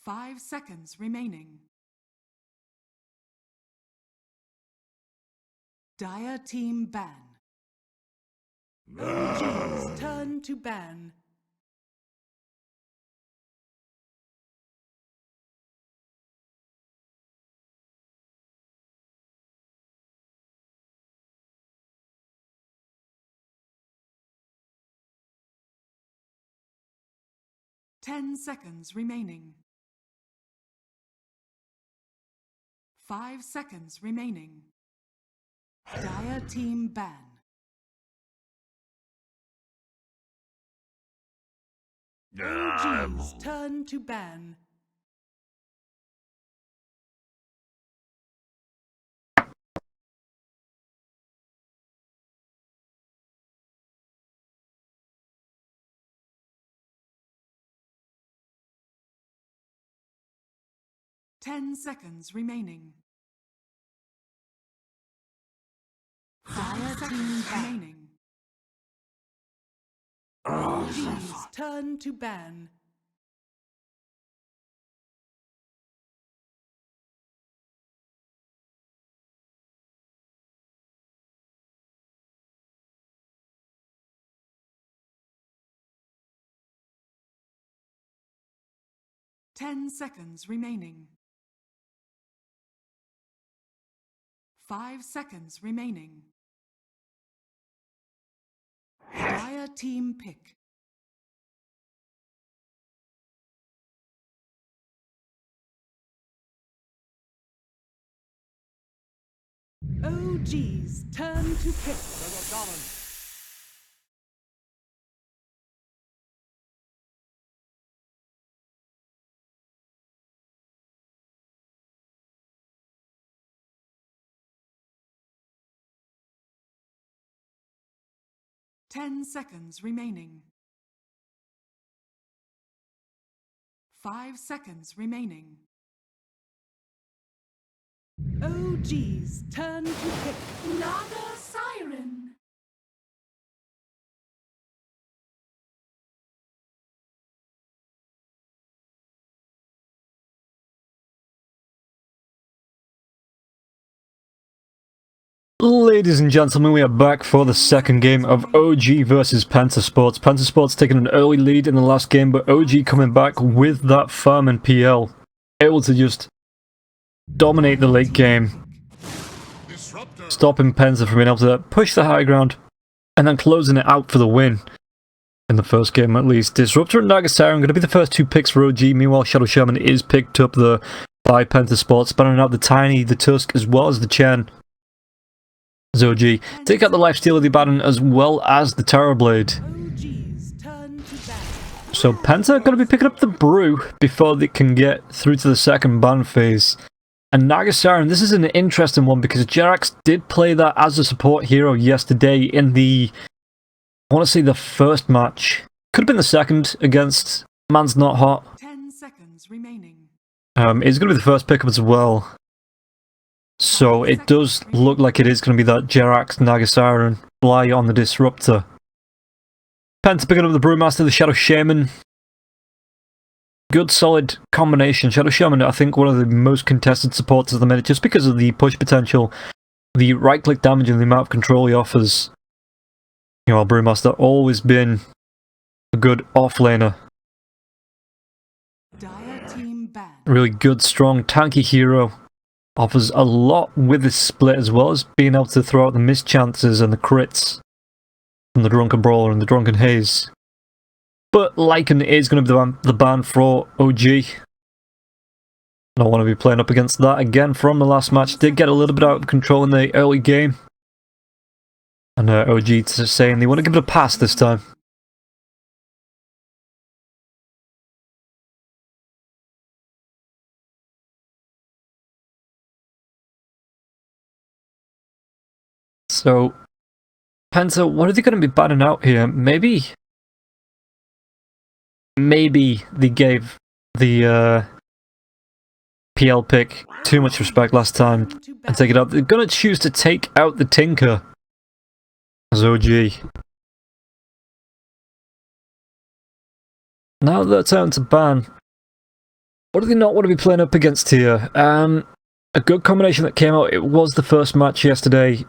5 seconds remaining. Dire team ban. OG's turn to ban. Ten seconds remaining. 5 seconds remaining. Dire team ban. OG's turn to ban. Ten seconds remaining. Dire team remaining. OG's turn to ban. Ten seconds remaining. 5 seconds remaining. Dire team pick. OG's turn to pick. 10 seconds remaining. 5 seconds remaining. OG's turn to pick. Naga Siren. Ladies and gentlemen, we are back for the second game of OG versus PENTA Sports. PENTA Sports taking an early lead in the last game, but OG coming back with that farm and PL. Able to just dominate the late game, stopping PENTA from being able to push the high ground, and then closing it out for the win. In the first game at least. Disruptor and Nagasara are going to be the first two picks for OG. Meanwhile, Shadow Shaman is picked up by PENTA Sports, spanning out the Tiny, the Tusk, as well as the Chen. OG take out the Lifesteal of the Abaddon as well as the Terrorblade. So PENTA are going to be picking up the Brew before they can get through to the second ban phase. And Nagasaran, this is an interesting one because Jerax did play that as a support hero yesterday in the, I want to say the first match. Could have been the second against Man's Not Hot. 10 seconds remaining. It's going to be the first pickup as well. So it does look like it is going to be that Jerax, Nagasaran, fly on the Disruptor. PENTA picking up the Brewmaster, the Shadow Shaman. Good solid combination. Shadow Shaman, I think, one of the most contested supports at the minute, just because of the push potential, the right-click damage and the amount of control he offers. You know, Brewmaster always been a good offlaner. Really good, strong, tanky hero. Offers a lot with his split, as well as being able to throw out the missed chances and the crits from the Drunken Brawler and the Drunken Haze. But Lycan is going to be the ban for OG. I don't want to be playing up against that again from the last match. Did get a little bit out of control in the early game. And OG saying they want to give it a pass this time. So, PENTA, what are they going to be banning out here? Maybe they gave the PL pick too much respect last time and take it out. They're going to choose to take out the Tinker as OG. Now their turn to ban. What do they not want to be playing up against here? A good combination that came out, it was the first match yesterday.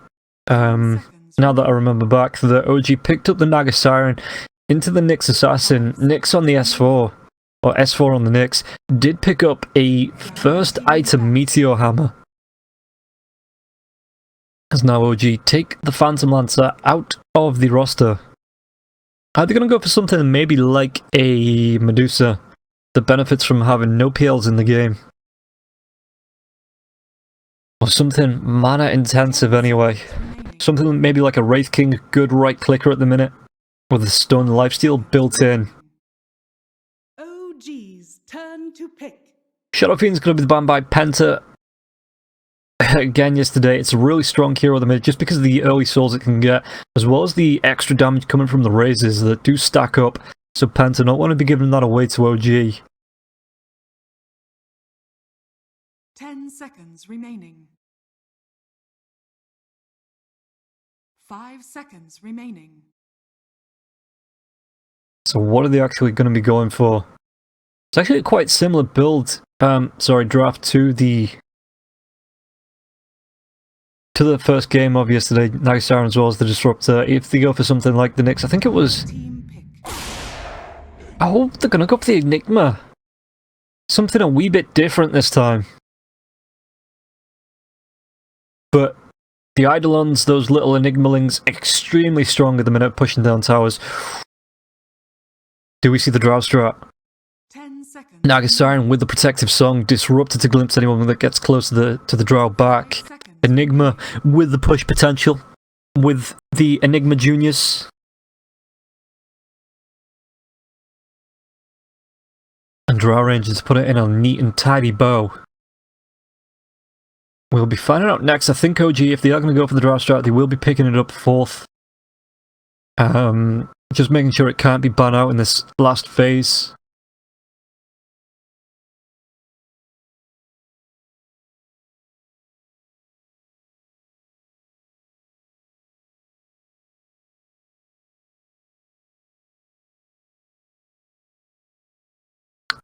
Now that I remember back, the OG picked up the Naga Siren into the Nyx Assassin. Nyx on the S4, or S4 on the Nyx, did pick up a first item Meteor Hammer. As now OG take the Phantom Lancer out of the roster. Are they going to go for something maybe like a Medusa that benefits from having no PLs in the game? Or something mana intensive anyway. Something maybe like a Wraith King, good right clicker at the minute, with a stun lifesteal built in. OG's turn to pick. Shadow Fiend's going to be banned by Penta. Again yesterday, it's a really strong hero at the minute, just because of the early souls it can get, as well as the extra damage coming from the raises that do stack up, so Penta don't want to be giving that away to OG. 10 seconds remaining. 5 seconds remaining. So what are they actually going to be going for? It's actually a quite similar build, draft to the first game of yesterday, Naga Siren as well as the Disruptor. If they go for something like the Nyx, I think it was... I hope they're going to go for the Enigma. Something a wee bit different this time. But the Eidolons, those little Enigmalings, extremely strong at the minute, pushing down towers. Do we see the Drow strat? 10 seconds. Naga Siren with the protective song, disrupted to glimpse anyone that gets close to the Drow back. Enigma with the push potential, with the Enigma Juniors. And Drow Rangers put it in a neat and tidy bow. We'll be finding out next. I think OG, if they are going to go for the Drow strat, they will be picking it up fourth. Just making sure it can't be banned out in this last phase.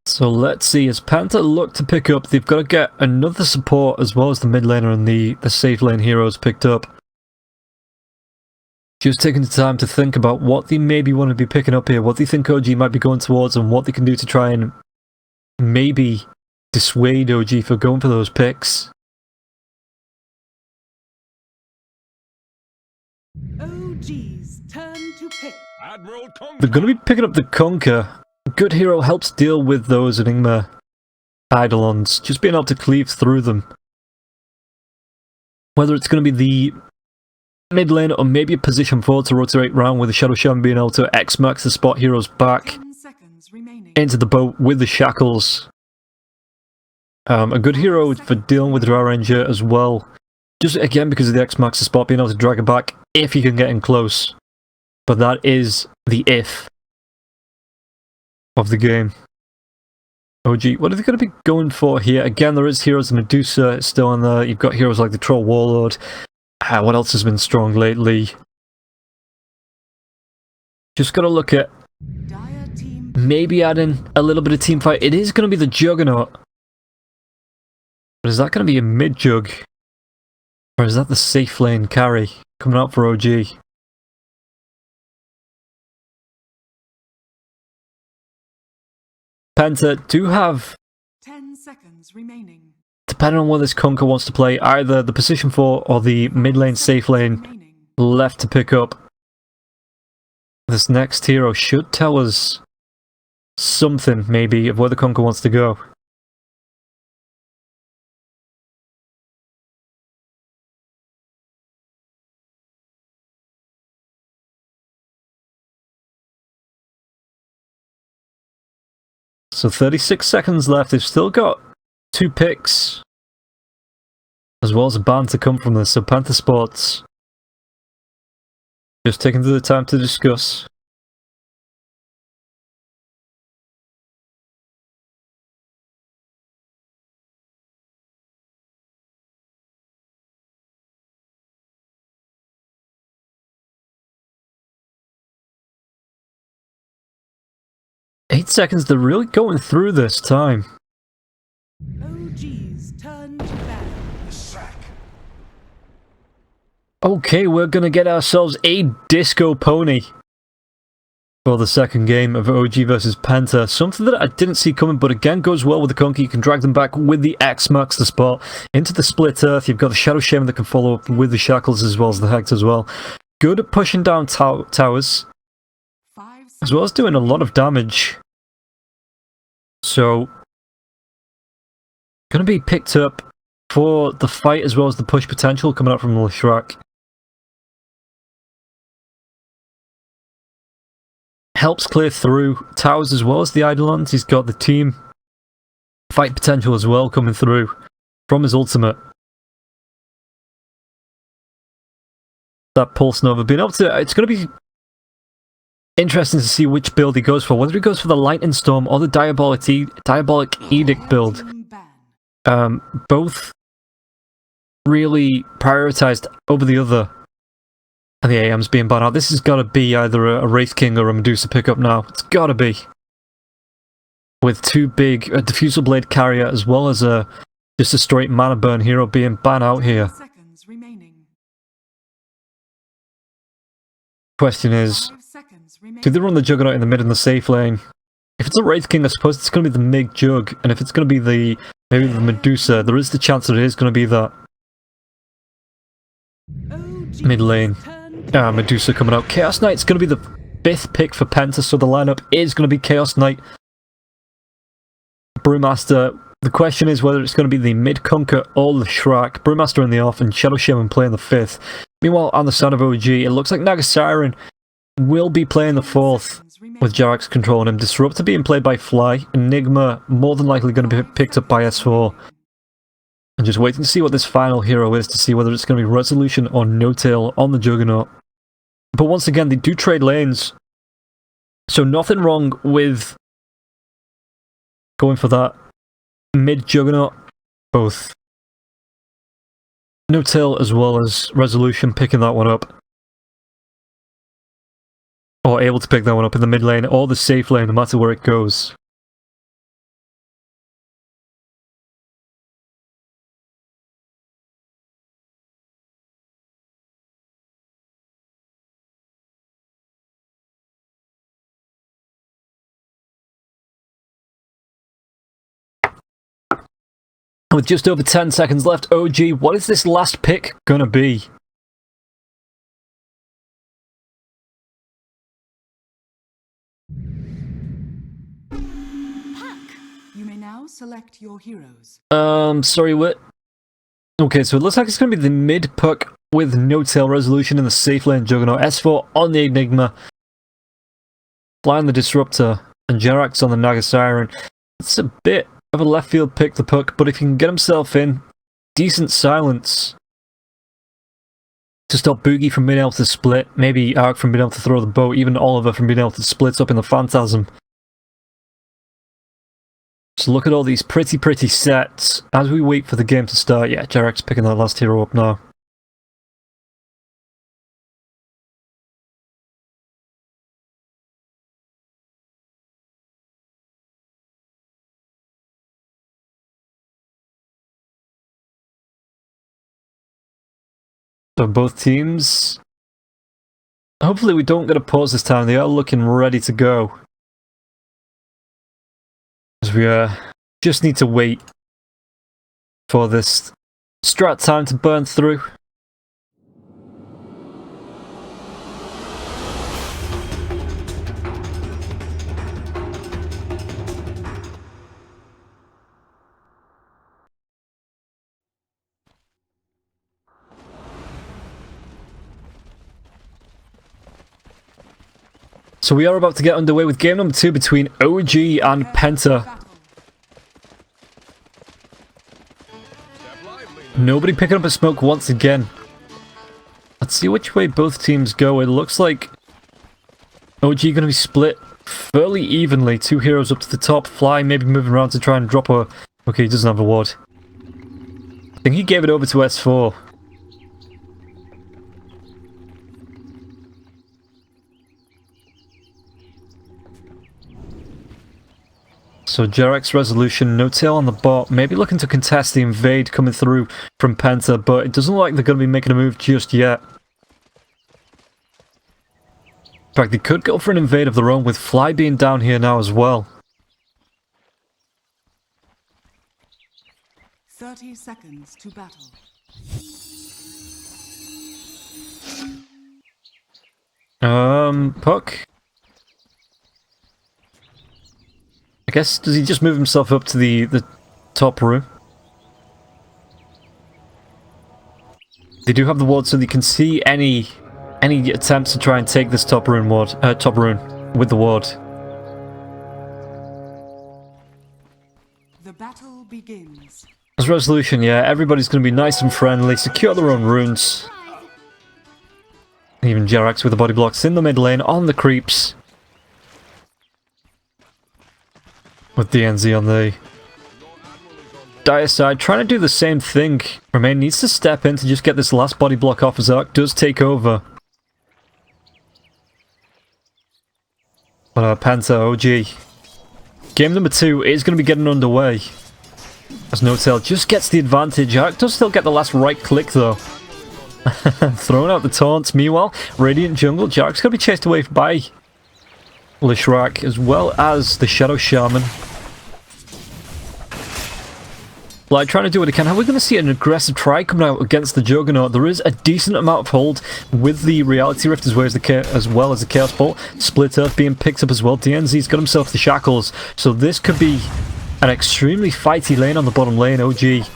So let's see, as Penta look to pick up, they've got to get another support as well as the mid laner and the safe lane heroes picked up. Just taking the time to think about what they maybe want to be picking up here, what they think OG might be going towards, and what they can do to try and maybe dissuade OG for going for those picks. OG's turn to pick. They're going to be picking up the Conquer. Good hero helps deal with those Enigma Eidolons, just being able to cleave through them. Whether it's going to be the mid lane or maybe a position forward to rotate round with the Shadow Shaman being able to X-Max the spot heroes back into the boat with the shackles. A good hero for dealing with the Drow Ranger as well. Just again because of the X-Max the spot, being able to drag it back if you can get in close. But that is the if of the game. OG, what are they going to be going for here? Again, there is heroes, Medusa still in there. You've got heroes like the Troll Warlord. What else has been strong lately? Just got to look at maybe adding a little bit of team fight. It is going to be the Juggernaut. But is that going to be a mid-jug? Or is that the safe lane carry coming out for OG? Penta do have 10 seconds remaining. depending on what this Conquer wants to play, either the position 4 or the mid lane safe lane left to pick up. This next hero should tell us something, maybe, of where the Conquer wants to go. So 36 seconds left. They've still got 2 picks, as well as a ban to come from this. So Panther Sports just taking the time to discuss. Eight seconds, they're really going through this time. Okay, we're gonna get ourselves a disco pony for the second game of OG versus Penta. Something that I didn't see coming, but again goes well with the Conky. You can drag them back with the X marks the spot into the split earth. You've got the Shadow Shaman that can follow up with the Shackles as well as the Hex as well. Good at pushing down towers, as well as doing a lot of damage. So, gonna be picked up for the fight as well as the push potential coming out from Leshrac. Helps clear through towers as well as the Eidolons. He's got the team fight potential as well coming through from his ultimate. That Pulse Nova being able to... It's going to be interesting to see which build he goes for. Whether he goes for the Lightning Storm or the Diabolic Edict build. Both really prioritized over the other. And the AM's being banned out. This has got to be either a Wraith King or a Medusa pickup now. It's got to be. With two big, a Diffusal Blade Carrier as well as just a straight Mana Burn hero being banned out here. Question is, do they run the Juggernaut in the mid and the safe lane? If it's a Wraith King, I suppose it's going to be the Mig Jug. And if it's going to be maybe the Medusa, there is the chance that it is going to be that mid lane. Medusa coming out. Chaos Knight's going to be the 5th pick for Penta, so the lineup is going to be Chaos Knight, Brewmaster. The question is whether it's going to be the mid-conker or the Shrek. Brewmaster in the off and Shadow Shaman playing the 5th. Meanwhile, on the side of OG, it looks like Naga Siren will be playing the 4th with Jarax controlling him. Disruptor being played by Fly. Enigma more than likely going to be picked up by S4. And just waiting to see what this final hero is to see whether it's going to be Resolution or No-Tail on the Juggernaut. But once again, they do trade lanes. So nothing wrong with going for that mid-Juggernaut. Both No-Tail as well as Resolution picking that one up. Or able to pick that one up in the mid lane or the safe lane, no matter where it goes. With just over 10 seconds left, OG, what is this last pick gonna be? You may now select your heroes. Sorry, what? Okay, so it looks like it's gonna be the mid-puck with No-Tail Resolution in the safe lane Juggernaut, S4 on the Enigma, Fly on the Disruptor, and Jerax on the Naga Siren. It's a bit of a left field pick, the puck, but if he can get himself in decent silence to stop Boogie from being able to split, maybe Ark from being able to throw the bow, even Oliver from being able to split up in the Phantasm. So look at all these pretty sets as we wait for the game to start. Yeah, Jerax picking that last hero up now. So both teams, hopefully we don't get a pause this time. They are looking ready to go. As we just need to wait for this strat time to burn through. So we are about to get underway with game number 2 between OG and Penta. Nobody picking up a smoke once again. Let's see which way both teams go. It looks like OG going to be split fairly evenly. 2 heroes up to the top. Fly maybe moving around to try and drop a... Okay, he doesn't have a ward. I think he gave it over to S4. So Jerax Resolution, No-Tail on the bot, maybe looking to contest the invade coming through from Penta, but it doesn't look like they're going to be making a move just yet. In fact, they could go for an invade of their own with Fly being down here now as well. 30 seconds to battle. Puck? I guess, does he just move himself up to the top room? They do have the ward, so they can see any attempts to try and take this top rune with the ward. The battle begins. As resolution, yeah, everybody's going to be nice and friendly, secure their own runes. Even Jerax with the body blocks in the mid lane on the creeps. With DNZ on the dire side, trying to do the same thing. Remain needs to step in to just get this last body block off as Arc does take over. But PENTA, OG. Game number 2 is going to be getting underway. As No-Tail just gets the advantage. Arc does still get the last right click though. Throwing out the taunts. Meanwhile, Radiant Jungle, Jarek's going to be chased away by Lishrak as well as the Shadow Shaman. Like, trying to do what he can. How are we going to see an aggressive try coming out against the Juggernaut? There is a decent amount of hold with the Reality Rift as well as the Chaos Bolt. Split Earth being picked up as well. DNZ's got himself the Shackles. So this could be an extremely fighty lane on the bottom lane. OG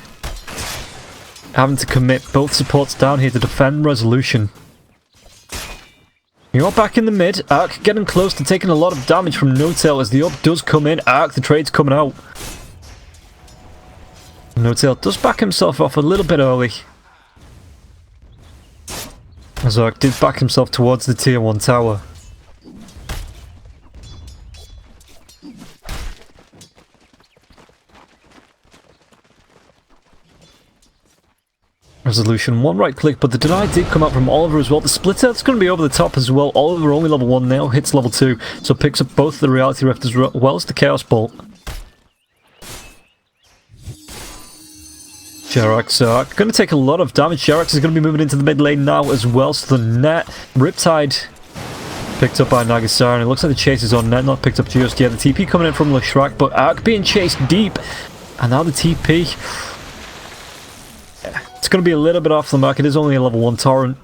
having to commit both supports down here to defend Resolution. You're back in the mid. Arc getting close to taking a lot of damage from No-Tail as the up does come in. Arc, the trade's coming out. No-Tail does back himself off a little bit early. As Arc did back himself towards the tier 1 tower. Resolution, one right click, but the deny did come out from Oliver as well. The splitter, it's going to be over the top as well. Oliver only level 1 now, hits level 2, so picks up both the Reality Rift as well as the Chaos Bolt. Jerax going to take a lot of damage. Jerax is going to be moving into the mid lane now as well, so the net, Riptide picked up by Nagasar, and it looks like the chase is on net, not picked up just yet. The TP coming in from Lishrak, but Arc being chased deep, and now the TP. It's going to be a little bit off the mark. It is only a level 1 torrent,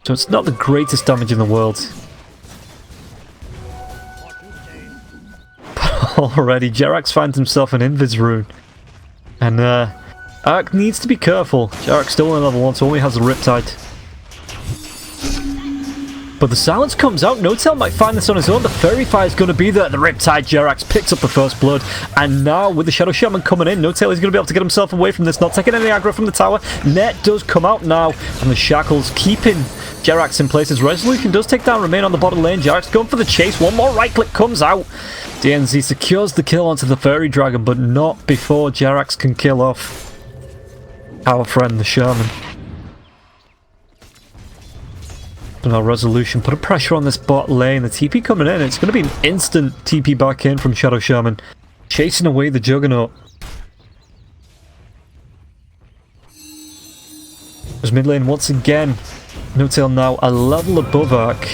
so it's not the greatest damage in the world. But already, Jerax finds himself an Invis rune, and Arc needs to be careful. Jerax still only level 1, so only has the Riptide. But the silence comes out. No-Tail might find this on his own. The Fairy Fire is going to be there. The Riptide, Jerax picks up the first blood. And now, with the Shadow Shaman coming in, No-Tail is going to be able to get himself away from this. Not taking any aggro from the tower. Net does come out now. And the Shackles keeping Jerax in place. As Resolution does take down Remain on the bottom lane. Jerax going for the chase. One more right click comes out. DNZ secures the kill onto the Fairy Dragon, but not before Jerax can kill off our friend, the Shaman. But now Resolution put a pressure on this bot lane. The TP coming in. It's going to be an instant TP back in from Shadow Shaman. Chasing away the Juggernaut. There's mid lane once again. No-Tail now a level above Arc.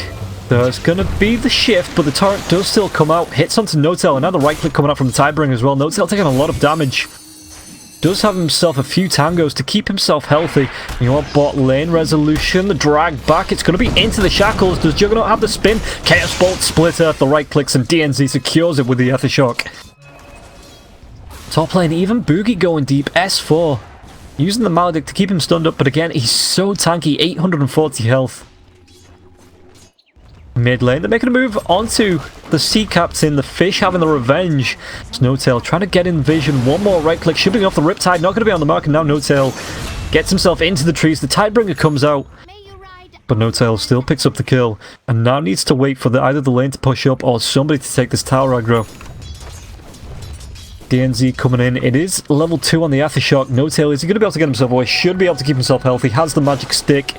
There's going to be the shift, but the torrent does still come out. Hits onto No-Tail, and now the right click coming out from the Tidebringer as well. No-Tail taking a lot of damage. Does have himself a few tangos to keep himself healthy. You want bot lane Resolution, the drag back. It's going to be into the Shackles. Does Juggernaut have the spin? Chaos Bolt, Split Earth, the right clicks, and DNZ secures it with the Aethershock. Top lane, even Boogie going deep. S4. Using the Maledict to keep him stunned up, but again, he's so tanky. 840 health. Mid lane, they're making a move onto the Sea Captain, the fish having the revenge. It's No-Tail trying to get in vision. One more right click, shipping off the Riptide, not going to be on the mark, and now No-Tail gets himself into the trees. The Tidebringer comes out, but No-Tail still picks up the kill, and now needs to wait for either the lane to push up or somebody to take this tower aggro. DNZ coming in. It is level 2 on the Aethershock. No-Tail, is he going to be able to get himself away? Should be able to keep himself healthy. Has the magic stick.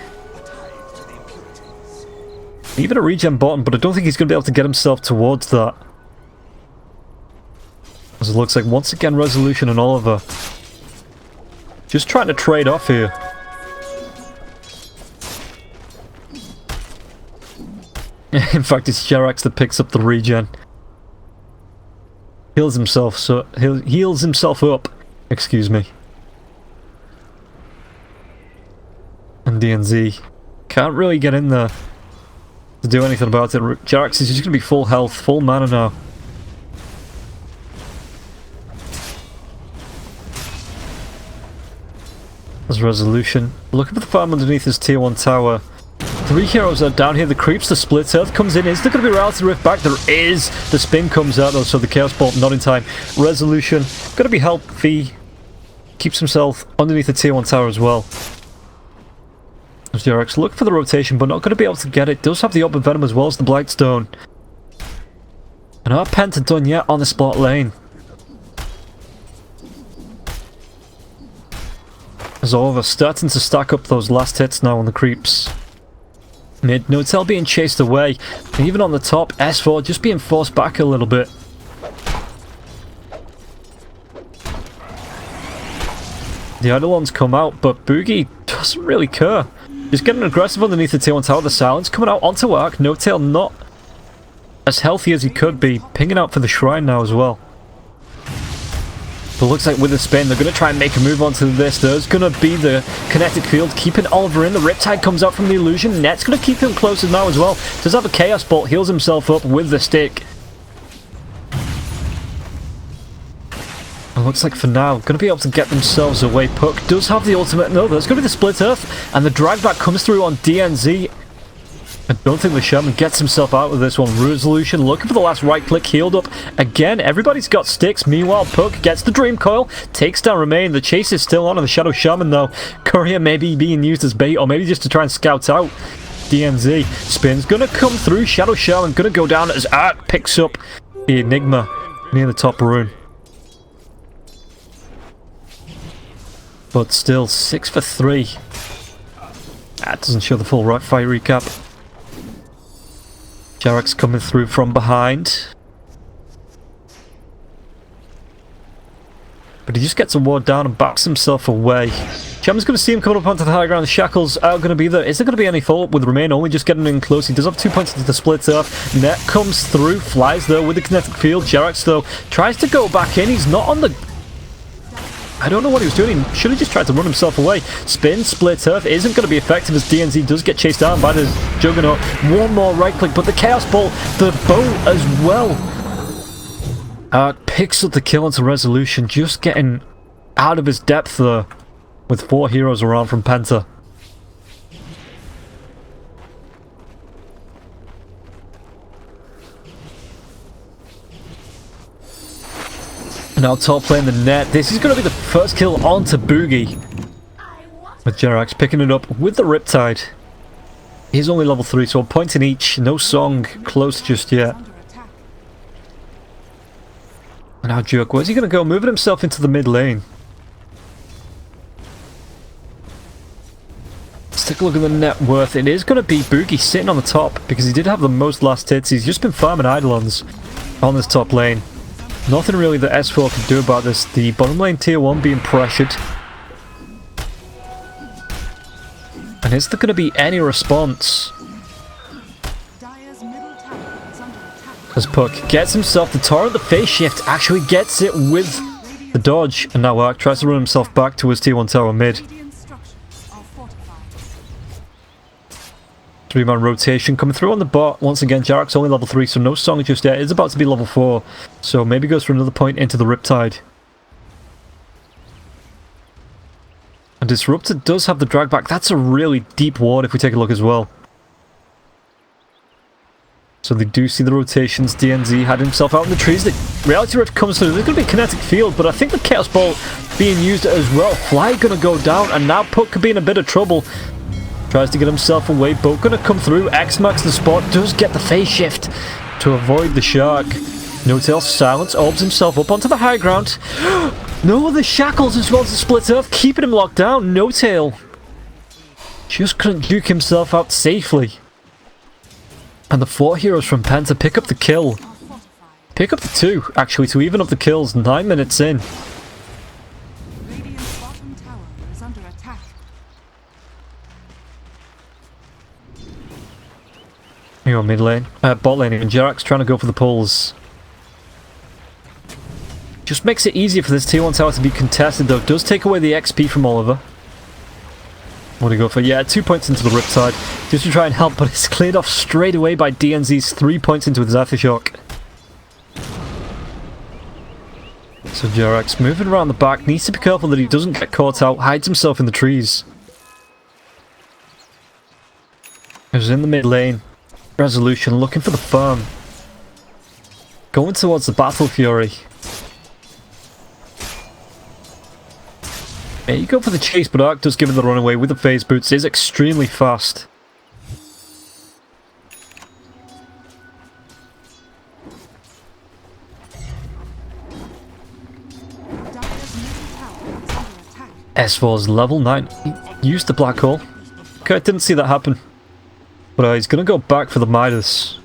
Even a regen bottom, but I don't think he's going to be able to get himself towards that. As it looks like, once again, Resolution and Oliver just trying to trade off here. In fact, it's Jerax that picks up the regen. Heals himself up. Excuse me. And DNZ can't really get in there to do anything about it. Jerax is just going to be full health, full mana now. There's Resolution. Looking for the farm underneath his tier 1 tower. 3 heroes are down here. The creeps, the Split Earth comes in. Is there going to be Reality Rift back? There is. The spin comes out though, so the Chaos Bolt not in time. Resolution going to be healthy. Keeps himself underneath the tier 1 tower as well. Jerax look for the rotation, but not going to be able to get it. Does have the Open Venom as well as the Blightstone. And our Penta done yet on the spot lane. As Oliver starting to stack up those last hits now on the creeps. Mid, Notel being chased away. And even on the top, S4 just being forced back a little bit. The Eidolons come out, but Boogie doesn't really care. Just getting aggressive underneath the tier 1 tower. The Silence coming out onto Arc. Notel not as healthy as he could be. Pinging out for the Shrine now as well. But looks like with the spin, they're going to try and make a move onto this. There's going to be the Kinetic Field, keeping Oliver in. The Riptide comes out from the Illusion. Net's going to keep him closer now as well. Does have a Chaos Bolt, heals himself up with the stick. And looks like for now, going to be able to get themselves away. Puck does have the ultimate. No, there's going to be the Split Earth. And the drag back comes through on DNZ. I don't think the Shaman gets himself out of this one. Resolution looking for the last right click, healed up again. Everybody's got sticks. Meanwhile, Puck gets the Dream Coil, takes down Remain. The chase is still on the Shadow Shaman though. Courier maybe being used as bait, or maybe just to try and scout out DNZ. Spin's gonna come through. Shadow Shaman gonna go down as Arc picks up the Enigma near the top rune. But still, 6 for 3. That doesn't show the full right fight recap. Jerax coming through from behind. But he just gets a ward down and backs himself away. Shaman's going to see him coming up onto the high ground. The shackles are going to be there. Is there going to be any follow-up with Remain? Only just getting in close. He does have 2 points into the Split Earth. Net comes through, flies there with the Kinetic Field. Jerax though tries to go back in. He's not on the... I don't know what he was doing. He should have just tried to run himself away. Spin, Split Earth isn't going to be effective as DNZ does get chased down by the Juggernaut. One more right click, but the Chaos Bolt, the bow as well. Picks up the kill onto Resolution, just getting out of his depth there with 4 heroes around from Penta. Now top playing the net. This is going to be the first kill onto Boogie. With Jerax picking it up with the Riptide. He's only level 3, so a point in each. No Song close just yet. And now Jerk, where's he going to go? Moving himself into the mid lane. Let's take a look at the net worth. It is going to be Boogie sitting on the top because he did have the most last hits. He's just been farming Eidolons on this top lane. Nothing really that S4 can do about this. The bottom lane tier 1 being pressured. And is there going to be any response? As Puck gets himself the Torrent, the phase shift, actually gets it with the dodge. And now Ark tries to run himself back to his tier 1 tower mid. 3-man rotation coming through on the bot. Once again, Jerax only level 3, so no Song just yet. It's about to be level 4, so maybe goes for another point into the Riptide. And Disruptor does have the drag back. That's a really deep ward if we take a look as well. So they do see the rotations. DNZ had himself out in the trees. The Reality Rift comes through. There's going to be a Kinetic Field, but I think the Chaos Bolt being used as well. Fly going to go down, and now Puck could be in a bit of trouble. Tries to get himself away. Boat going to come through. X-Max the spot. Does get the phase shift to avoid the Shark. No-Tail Silence. Orbs himself up onto the high ground. No, the shackles as well as the Split Earth. Keeping him locked down. No-Tail just couldn't juke himself out safely. And the 4 heroes from Penta pick up the kill. Pick up the 2, actually, to even up the kills 9 minutes in. Radiant's bottom tower is under attack. Here on mid lane. Bot lane, and Jerax trying to go for the pulls. Just makes it easier for this tier 1 tower to be contested, though. Does take away the XP from Oliver. What do you go for? Yeah, 2 points into the Riptide. Just to try and help, but it's cleared off straight away by DNZ's 3 points into his Aftershock. So Jerax moving around the back. Needs to be careful that he doesn't get caught out. Hides himself in the trees. He's in the mid lane. Resolution looking for the farm. Going towards the Battle Fury. Yeah, you go for the chase, but Ark does give it the runaway with the phase boots. It is extremely fast. S4's level 9. He used the black hole. Okay, I didn't see that happen. But he's going to go back for the Midas.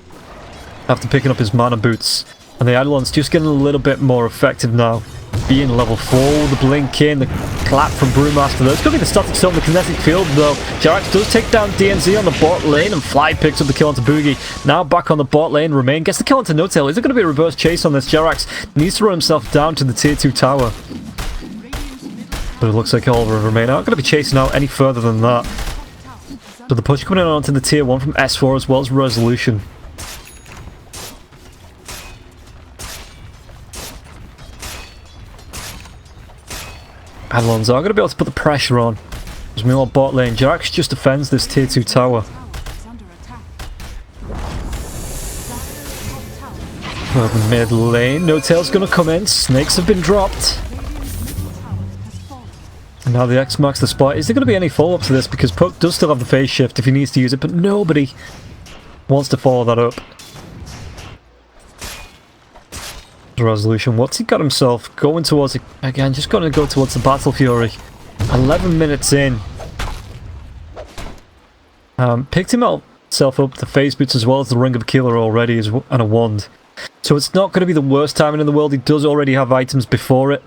After picking up his mana boots. And the Eidolon's just getting a little bit more effective now. Being level 4, the blink in, the clap from Brewmaster. There's going to be the static storm, the kinetic field though. Jerax does take down DNZ on the bot lane, and Fly picks up the kill onto Boogie. Now back on the bot lane, Remain gets the kill onto No-Tail. Is there going to be a reverse chase on this? Jerax needs to run himself down to the tier 2 tower. But it looks like Oliver and Remain aren't going to be chasing out any further than that. So the push coming in onto the tier 1 from S4 as well as Resolution. Eidolons are going to be able to put the pressure on. As meanwhile bot lane, Jerax just defends this tier 2 tower. Well, the mid lane, No-Tail's going to come in. Snakes have been dropped. And now the X marks the spot. Is there going to be any follow-up to this? Because Puck does still have the phase shift if he needs to use it, but nobody wants to follow that up. Resolution, what's he got himself? Going towards it again, just going to go towards the Battle Fury. 11 minutes in. Picked himself up the phase boots as well as the Ring of Killer already and a wand. So it's not going to be the worst timing in the world. He does already have items before it.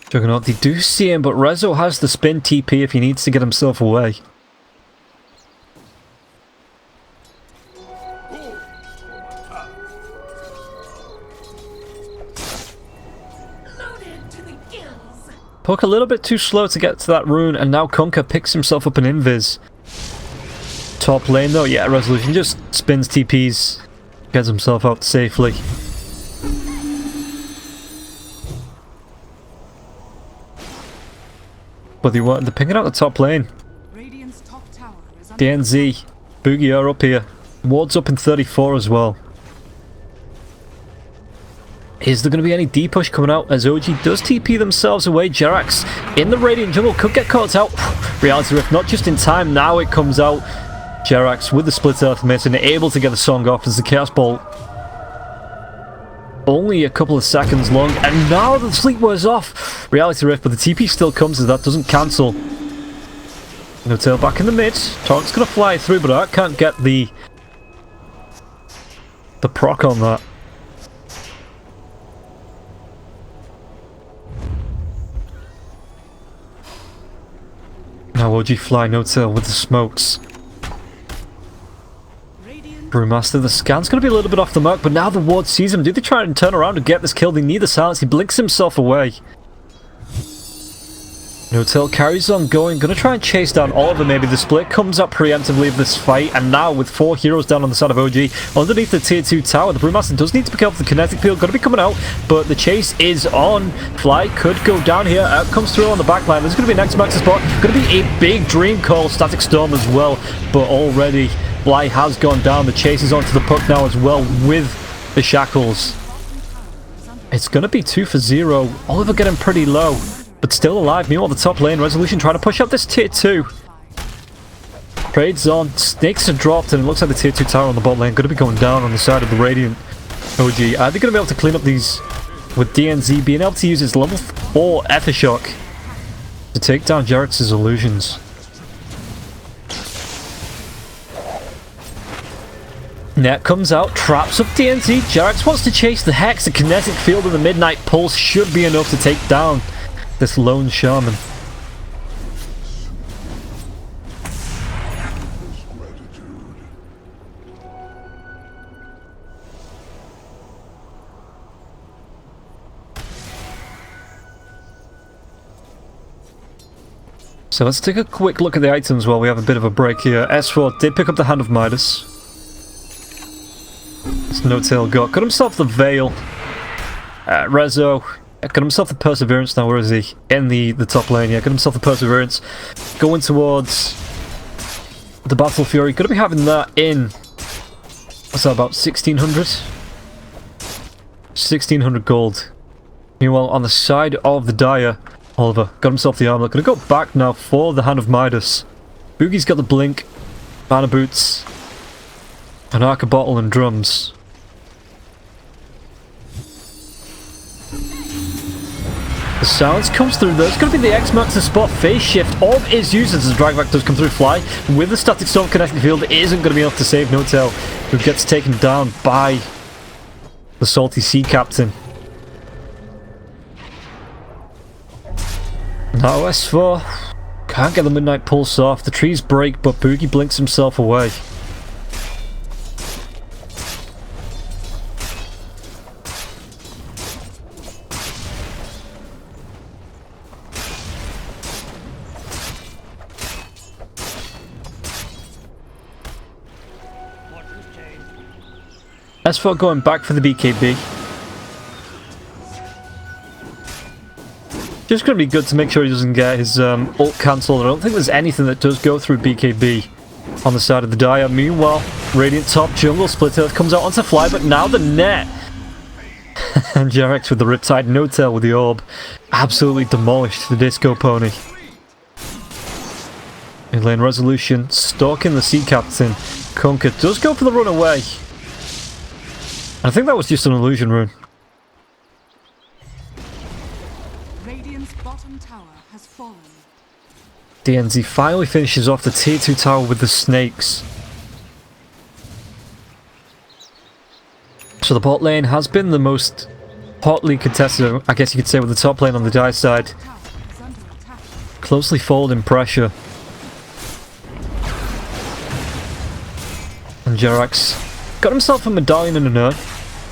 Juggernaut, they do see him, but Rezo has the spin TP if he needs to get himself away. Puck a little bit too slow to get to that rune, and now Kunkka picks himself up an invis. Top lane though, yeah, Resolution just spins TPs, gets himself out safely. But they're picking out the top lane. DNZ, Boogie are up here. Ward's up in 34 as well. Is there going to be any D-push coming out as OG does TP themselves away? Jerax in the Radiant Jungle could get caught out. Reality Rift not just in time, now it comes out. Jerax with the Split Earth Mist and able to get the song off as the Chaos Bolt. Only a couple of seconds long, and now the sleep wears off. Reality Rift, but the TP still comes as that doesn't cancel. No-Tail back in the mid. Torrent's going to fly through, but I can't get the proc on that. Now OG fly No-Tail with the smokes. Brewmaster, the scan's going to be a little bit off the mark, but now the ward sees him. Do they try and turn around and get this kill? They need the silence. He blinks himself away. No-Tail carries on going. Going to try and chase down Oliver maybe. The split comes up preemptively of this fight, and now with 4 heroes down on the side of OG, underneath the tier 2 tower, the Brewmaster does need to pick up the kinetic field. Going to be coming out, but the chase is on. Fly could go down here. Out comes through on the back line. There's going to be an X-Max spot. Going to be a big Dream Call, Static Storm as well, but already Fly has gone down. The chase is onto the Puck now as well with the shackles. It's going to be 2 for 0. Oliver getting pretty low, but still alive. Meanwhile, the top lane, Resolution trying to push up this tier 2. Trades on. Snakes are dropped, and it looks like the tier 2 tower on the bot lane going to be going down on the side of the Radiant OG. Are they going to be able to clean up these with DNZ being able to use his level 4 Aftershock to take down Jerax's illusions? Net comes out, traps up TNT. Jerax wants to chase the Hex. The kinetic field of the Midnight Pulse should be enough to take down this lone shaman. So let's take a quick look at the items while we have a bit of a break here. S4 did pick up the Hand of Midas. It's No-Tail got himself the Veil. Rezo got himself the Perseverance. Now where is he? In the top lane, yeah. Got himself the Perseverance. Going towards the Battle Fury. Gonna be having that in... what's that, about 1600? 1600 gold. Meanwhile, on the side of the Dire, Oliver got himself the armor. Gonna go back now for the Hand of Midas. Boogie's got the Blink, Banner Boots, an Arca Bottle and drums. The sounds comes through. There's going to be the X-Mark to spot phase shift. Orb is used as the dragback does come through fly. With the Static Storm connecting field, it isn't going to be enough to save No-Tail, who gets taken down by the Salty Sea Captain. Now S4 can't get the Midnight Pulse off. The trees break, but Boogie blinks himself away. S4 going back for the BKB. Just going to be good to make sure he doesn't get his ult cancelled. I don't think there's anything that does go through BKB on the side of the Dire. Meanwhile, Radiant top jungle split earth comes out onto fly, but now the net. And Jerax with the Riptide, No-Tail with the orb. Absolutely demolished the Disco Pony. In lane resolution, stalking the Sea Captain. Kunkka does go for the runaway. I think that was just an illusion rune. Radiant's bottom tower has fallen. DNZ finally finishes off the tier 2 tower with the snakes. So the bot lane has been the most hotly contested, I guess you could say, with the top lane on the Dire side. Closely followed in pressure. And Jerax got himself a medallion and an urn.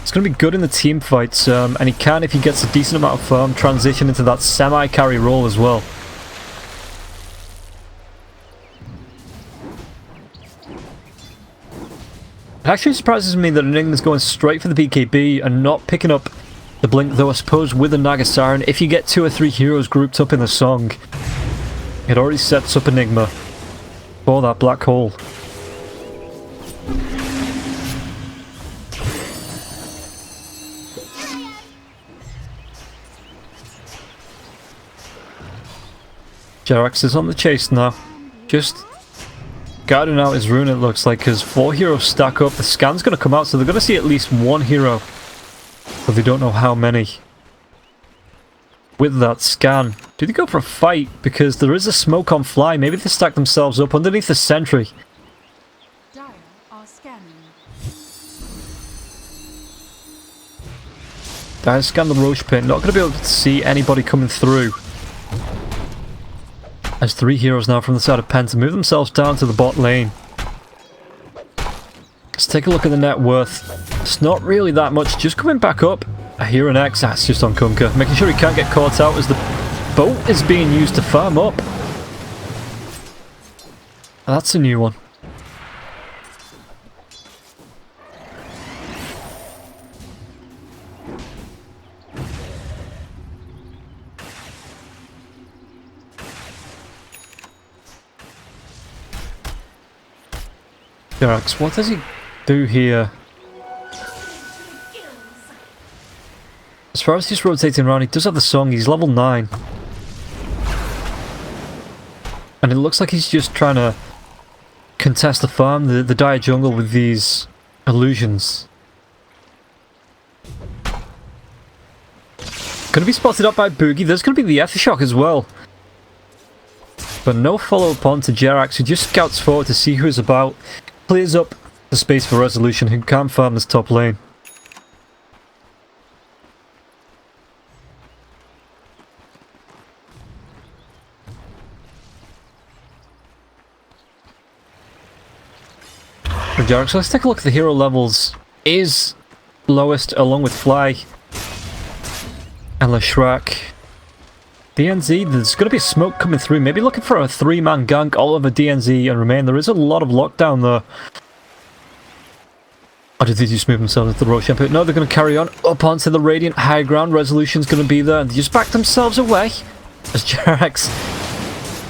It's going to be good in the team fights, and he can, if he gets a decent amount of farm, transition into that semi-carry role as well. It actually surprises me that Enigma's going straight for the BKB and not picking up the Blink, though I suppose with the Naga Siren, if you get 2 or 3 heroes grouped up in the song, it already sets up Enigma for that black hole. Jerax is on the chase now. Just guarding out his rune, it looks like, because 4 heroes stack up. The scan's going to come out, so they're going to see at least 1 hero. But they don't know how many. With that scan, do they go for a fight? Because there is a smoke on fly. Maybe they stack themselves up underneath the sentry. Dire are scanning. Dire scan the Roche pit. Not going to be able to see anybody coming through. As 3 heroes now from the side of Penta move themselves down to the bot lane. Let's take a look at the net worth. It's not really that much, just coming back up. A hero and X, that's just on Kunkka. Making sure he can't get caught out as the boat is being used to farm up. That's a new one. Jerax, what does he do here? As far as he's rotating around, he does have the song. He's level 9. And it looks like he's just trying to contest the farm, the Dire jungle with these illusions. Gonna be spotted up by Boogie. There's gonna be the Aftershock as well. But no follow-up on to Jerax, who just scouts forward to see who's about. Clears up the space for Resolution, who can't farm this top lane. So let's take a look at the hero levels. Is lowest along with Fly and Leshrac. DNZ, there's going to be smoke coming through. Maybe looking for a 3-man gank all over DNZ and Remain. There is a lot of lockdown there. Or did they just move themselves into the Roshan pit? No, they're going to carry on up onto the Radiant high ground. Resolution's going to be there. They just back themselves away as Jerax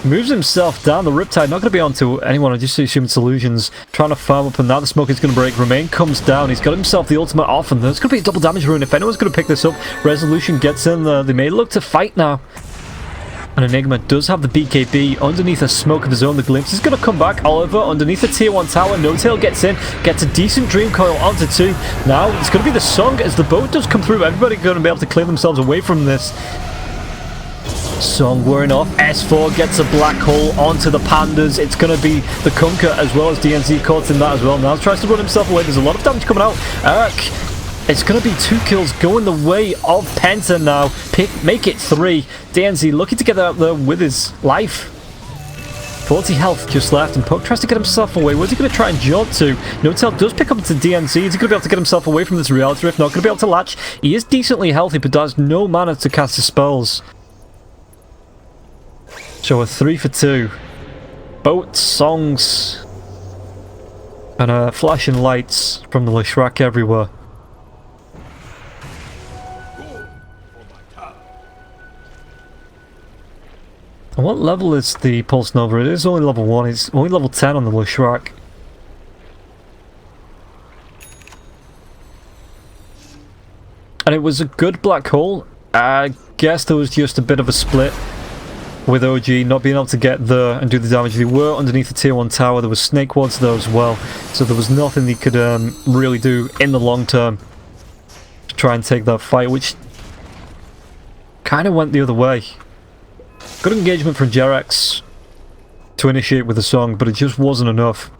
moves himself down. The Riptide not going to be onto anyone. I just assume it's Illusions. Trying to farm up, and now the smoke is going to break. Remain comes down. He's got himself the ultimate off, and there's going to be a double damage rune. If anyone's going to pick this up, Resolution gets in there. They may look to fight now. And Enigma does have the BKB underneath a smoke of his own. The Glimpse is going to come back. Oliver underneath the tier 1 tower. No Tail gets in. Gets a decent Dream Coil onto 2. Now it's going to be the Song as the boat does come through. Everybody going to be able to clear themselves away from this. Song wearing off. S4 gets a black hole onto the Pandas. It's going to be the Kunkka as well as DNZ caught in that as well. Now tries to run himself away. There's a lot of damage coming out. It's going to be 2 kills going the way of Penta now. Make it 3. DNZ looking to get out there with his life. 40 health just left, and Puck tries to get himself away. Where's he going to try and jump to? No Tail does pick up to DNZ. Is he going to be able to get himself away from this Reality Rift? Not going to be able to latch. He is decently healthy, but has no mana to cast his spells. So a 3 for 2. Boat, songs, and flashing lights from the Leshrac everywhere. And what level is the Pulse Nova? It is only level 1. It's only level 10 on the Leshrac. And it was a good black hole. I guess there was just a bit of a split with OG not being able to get there and do the damage. They were underneath the tier 1 tower. There was Snake Wards there as well. So there was nothing they could really do in the long term to try and take that fight, which kind of went the other way. Good engagement from Jerax to initiate with the Song, but it just wasn't enough.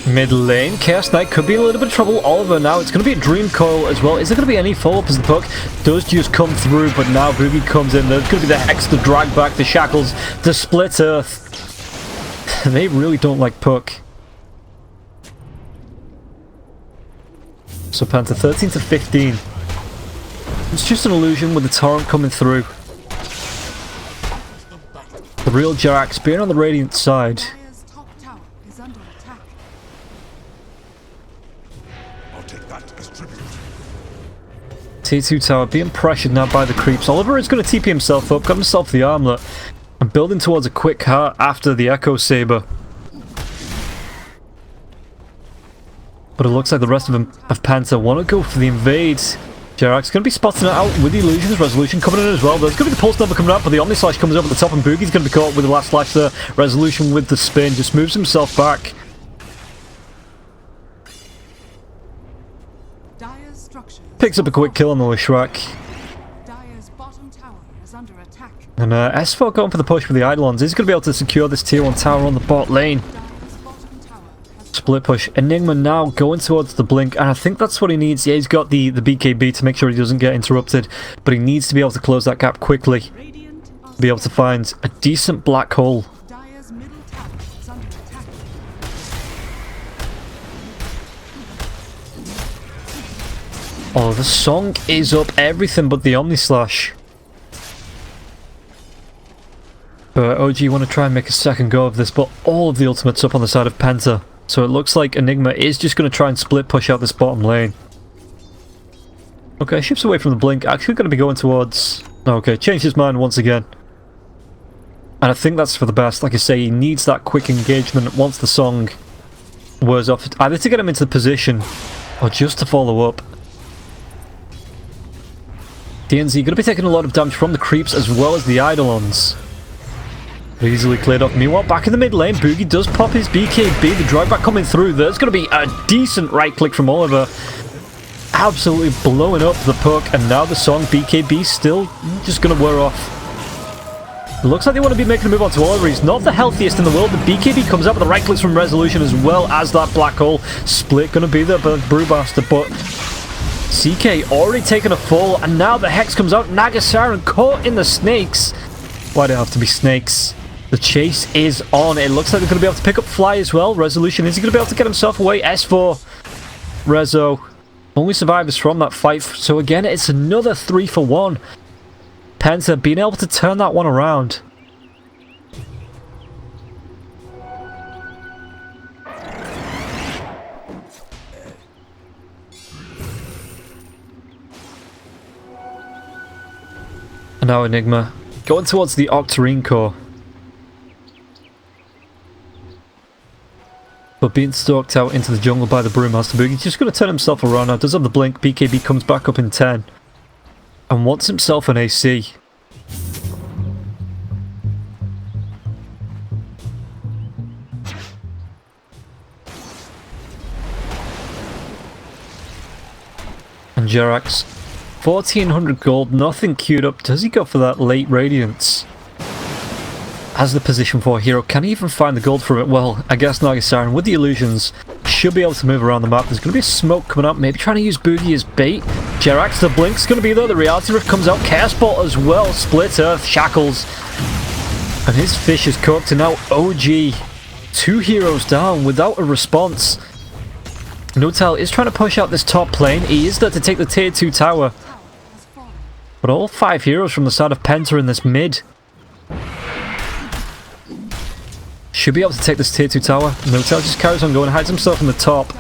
Mid lane, Chaos Knight could be in a little bit of trouble. Oliver now, it's going to be a Dream Coil as well. Is there going to be any follow-up as the Puck does just come through, but now Boogie comes in. There's going to be the Hex, the Drag Back, the Shackles, the Split Earth. They really don't like Puck. So Penta 13 to 15. It's just an illusion with the Torrent coming through. The real Jerax being on the Radiant side. T2 tower being pressured now by the creeps. Oliver is going to TP himself up, got himself the armlet, and building towards a quick heart after the Echo Saber. But it looks like the rest of Penta want to go for the invade. Jerax going to be spotting it out with the Illusions. Resolution coming in as well. There's going to be the Pulse Nova coming out, but the Omni Slash comes over the top, and Boogie's going to be caught with the last slash there. Resolution with the spin, just moves himself back. Picks up a quick kill on the Leshrac. And S4 going for the push with the Eidolons. He's going to be able to secure this tier 1 tower on the bot lane. Split push. Enigma now going towards the Blink, and I think that's what he needs. Yeah, he's got the BKB to make sure he doesn't get interrupted, but he needs to be able to close that gap quickly. Be able to find a decent black hole. Oh, the Song is up everything but the Omni Slash. But OG want to try and make a second go of this, but all of the ultimates up on the side of Penta. So it looks like Enigma is just going to try and split push out this bottom lane. Okay, shifts away from the Blink. Actually going to be going towards... Okay, changed his mind once again. And I think that's for the best. Like I say, he needs that quick engagement once the Song wears off. Either to get him into the position or just to follow up. DNZ going to be taking a lot of damage from the creeps as well as the Eidolons. Easily cleared off. Meanwhile, back in the mid lane, Boogie does pop his BKB. The drive back coming through. There's going to be a decent right click from Oliver. absolutely blowing up the puck, and now the song BKB still just going to wear off. It looks like they want to be making a move on to Oliver. He's not the healthiest in the world. The BKB comes out with the right clicks from Resolution, as well as that black hole split going to be there by Brewmaster, but CK already taken a fall, and now the Hex comes out. Nagasiren caught in the snakes. Why do they have to be snakes? The chase is on. It looks like they're going to be able to pick up Fly as well. Resolution, is he going to be able to get himself away? S4. Rezo. Only survivors from that fight. So again, it's another 3-for-1. Penta being able to turn that one around. And now Enigma going towards the Octarine core. But being stalked out into the jungle by the Brewmaster Boogie. He's just going to turn himself around now. Does have the blink. BKB comes back up in 10. And wants himself an AC. And Jerax, 1400 gold, nothing queued up. Does he go for that late Radiance? As the position 4 hero, can he even find the gold from it? Well, I guess Nagasiren with the illusions should be able to move around the map. There's going to be a smoke coming up, maybe trying to use Boogie as bait. Jerax, the blink's going to be there, the Reality Rift comes out, Chaos Bolt as well, Split Earth, Shackles. And his fish is cooked, and now OG, 2 heroes down without a response. Notel is trying to push out this top lane. He is there to take the tier 2 tower. But all 5 heroes from the side of Penta in this mid should be able to take this tier 2 tower. Notel just carries on going, hides himself in the top.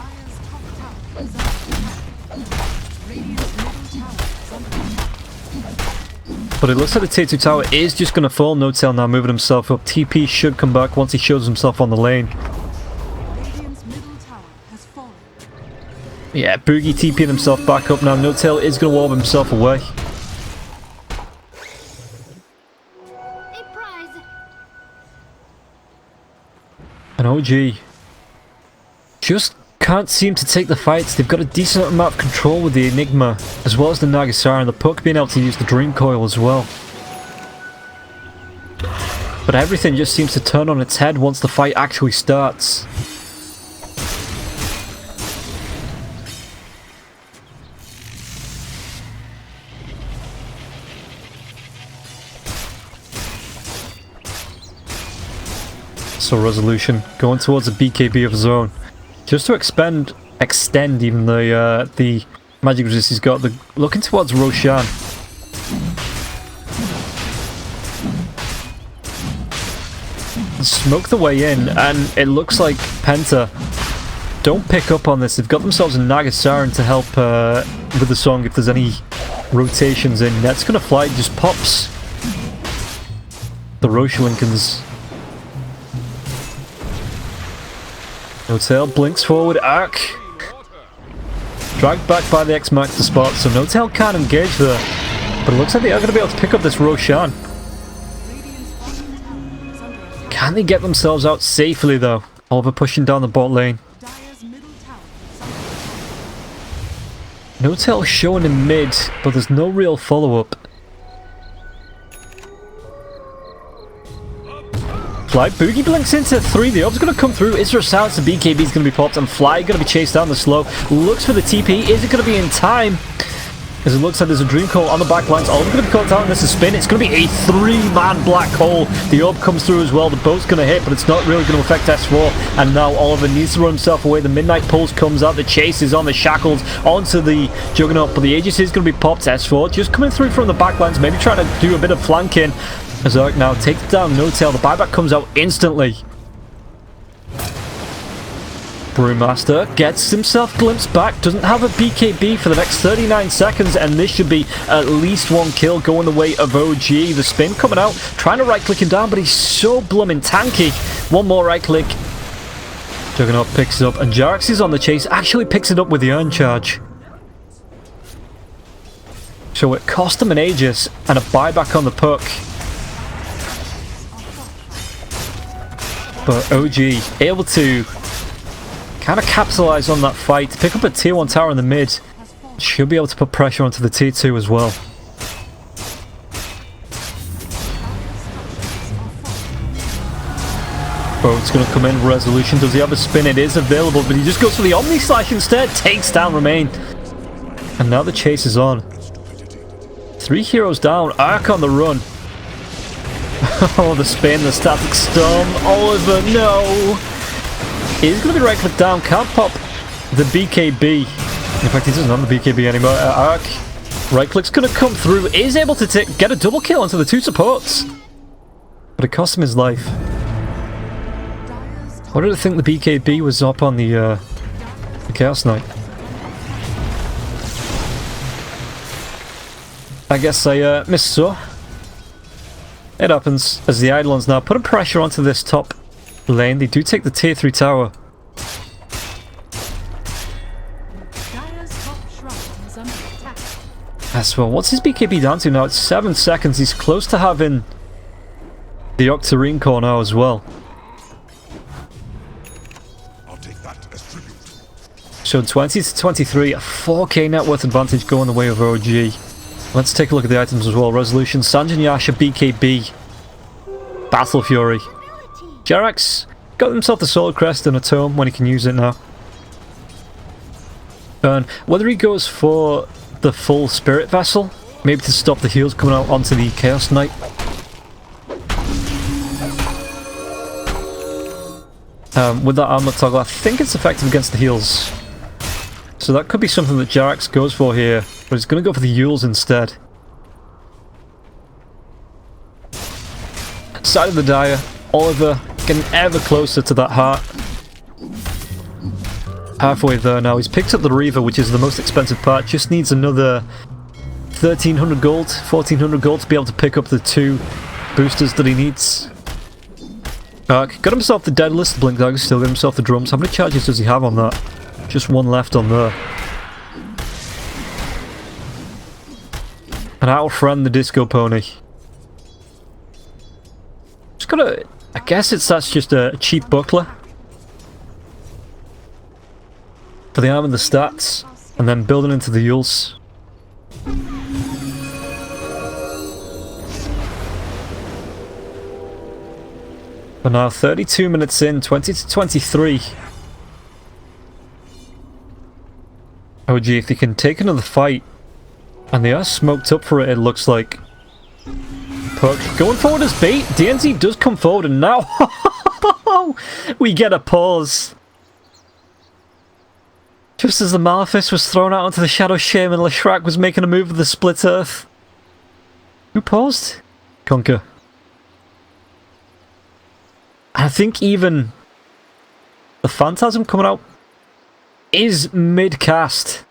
But it looks like the tier 2 tower is just going to fall. Notel now moving himself up. TP should come back once he shows himself on the lane. Yeah, Boogie TP'ing himself back up now. Notel is going to warp himself away. And OG just can't seem to take the fights. They've got a decent amount of control with the Enigma, as well as the Nagasiren, and the puck being able to use the Dream Coil as well. But everything just seems to turn on its head once the fight actually starts. So Resolution going towards a BKB of his own, just to extend even the magic resist he's got. Looking towards Roshan. Smoke the way in, and it looks like Penta don't pick up on this. They've got themselves a Nagasiren to help with the song if there's any rotations in. That's gonna fly, just pops the Roshalinkans. Notel blinks forward, arc. Dragged back by the X-Max to spot, so Notel can't engage there. But it looks like they are going to be able to pick up this Roshan. Can they get themselves out safely though? Oliver pushing down the bot lane. Notel showing in mid, but there's no real follow-up. Fly, Boogie blinks into 3, the orb's going to come through. Is there a silence? The BKB is going to be popped, and Fly going to be chased down the slope. Looks for the TP, is it going to be in time? As it looks like there's a Dream Coil on the back lines. All going to be caught out, and this is spin. It's going to be a 3-man black hole. The orb comes through as well. The boat's going to hit, but it's not really going to affect S4. And now Oliver needs to run himself away. The Midnight Pulse comes out. The chase is on the Shackles onto the Juggernaut, but the Aegis is going to be popped. S4 just coming through from the back lines, maybe trying to do a bit of flanking. Azark now takes down Notel. The buyback comes out instantly. Brewmaster gets himself glimpsed back, doesn't have a BKB for the next 39 seconds, and this should be at least 1 kill going the way of OG. The spin coming out, trying to right click him down, but he's so blooming tanky. 1 more right click. Juggernaut picks it up, and Jerax is on the chase, actually picks it up with the Urn Charge. So it cost him an Aegis and a buyback on the puck. But OG able to kind of capitalize on that fight, pick up a tier 1 tower in the mid. Should be able to put pressure onto the tier 2 as well. It's going to come in. Resolution. Does he have a spin? It is available, but he just goes for the Omni Slash instead. Takes down Remain. And now the chase is on. 3 heroes down. Arc on the run. Oh, the spin, the static storm. Oliver, no. He's going to be right click down. Can't pop the BKB. In fact, he doesn't have the BKB anymore. Arc. Right click's going to come through. Is able to get a double kill onto the 2 supports. But it cost him his life. Why did I think the BKB was up on the Chaos Knight? I guess I missaw. It happens, as the Eidolons now putting pressure onto this top lane. They do take the tier 3 tower. As well, what's his BKB down to now? It's 7 seconds. He's close to having the Octarine core now as well. So 20 to 23, a 4k net worth advantage going the way of OG. Let's take a look at the items as well. Resolution, Sanjin Yasha, BKB, Battle Fury. Jerax got himself the Solar Crest and a Tome when he can use it now. And whether he goes for the full Spirit Vessel, maybe to stop the heals coming out onto the Chaos Knight. With that armor toggle, I think it's effective against the heals. So that could be something that Jerax goes for here, but he's going to go for the Yules instead. Side of the Dire, Oliver getting ever closer to that heart. Halfway there now. He's picked up the Reaver, which is the most expensive part. Just needs another 1300 gold, 1400 gold to be able to pick up the 2 boosters that he needs. Got himself the Daedalus, the Blink Dagger, still got himself the drums. How many charges does he have on that? Just 1 left on there. And our friend the Disco Pony. Just gotta... I guess that's just a cheap buckler. For the arm and the stats. And then building into the Yules. But now 32 minutes in, 20 to 23. Oh gee, if they can take another fight, and they are smoked up for it, it looks like. Puck going forward as bait. DNZ does come forward, and now we get a pause. Just as the Malefice was thrown out onto the Shadow Shaman, Leshrac was making a move with the Split Earth. Who paused? Conquer. I think even the Phantasm coming out is mid-cast.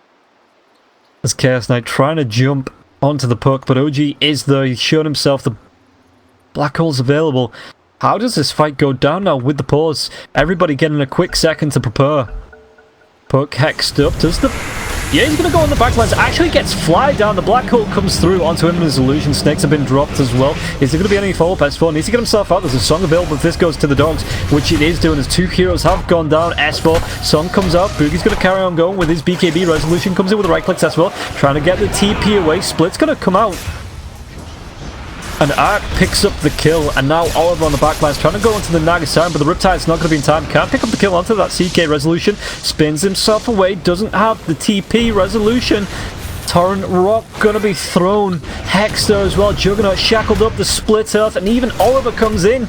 As Chaos Knight trying to jump onto the puck, but OG is there. He's shown himself the black holes available. How does this fight go down now with the pause? Everybody getting a quick second to prepare. Puck hexed up. Does the... Yeah, he's going to go on the backlines. Actually gets fly down. The black hole comes through onto him and his illusion. Snakes have been dropped as well. Is there going to be any follow-up? S4 needs to get himself out. There's a song available if this goes to the dogs, which it is doing as 2 heroes have gone down. S4, song comes out. Boogie's going to carry on going with his BKB. Resolution comes in with a right click. S4 trying to get the TP away. Split's going to come out. And Arc picks up the kill, and now Oliver on the backlines trying to go into the Nagasaki, but the Riptide's not going to be in time. Can't pick up the kill onto that CK. Resolution spins himself away, doesn't have the TP. Resolution. Torrent Rock going to be thrown. Hexter as well. Juggernaut shackled up the Split Earth, and even Oliver comes in.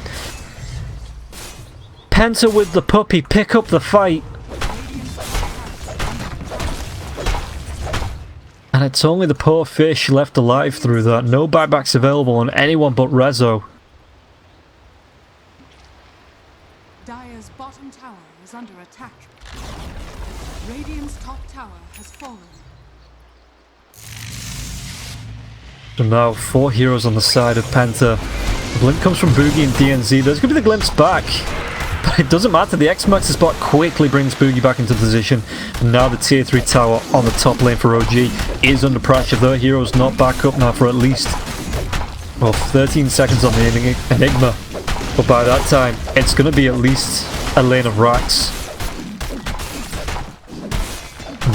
Penta with the puppy pick up the fight. And it's only the poor fish left alive through that. No buybacks available on anyone but Rezo. Dire's bottom tower is under attack. Radiant's top tower has fallen. So now 4 heroes on the side of Penta. The blink comes from Boogie and DNZ. There's going to be the glimpse back. But it doesn't matter, the X-Max's spot quickly brings Boogie back into position. And now the tier 3 tower on the top lane for OG is under pressure. Their hero's not back up now for at least, well, 13 seconds on the Enigma. But by that time, it's going to be at least a lane of racks.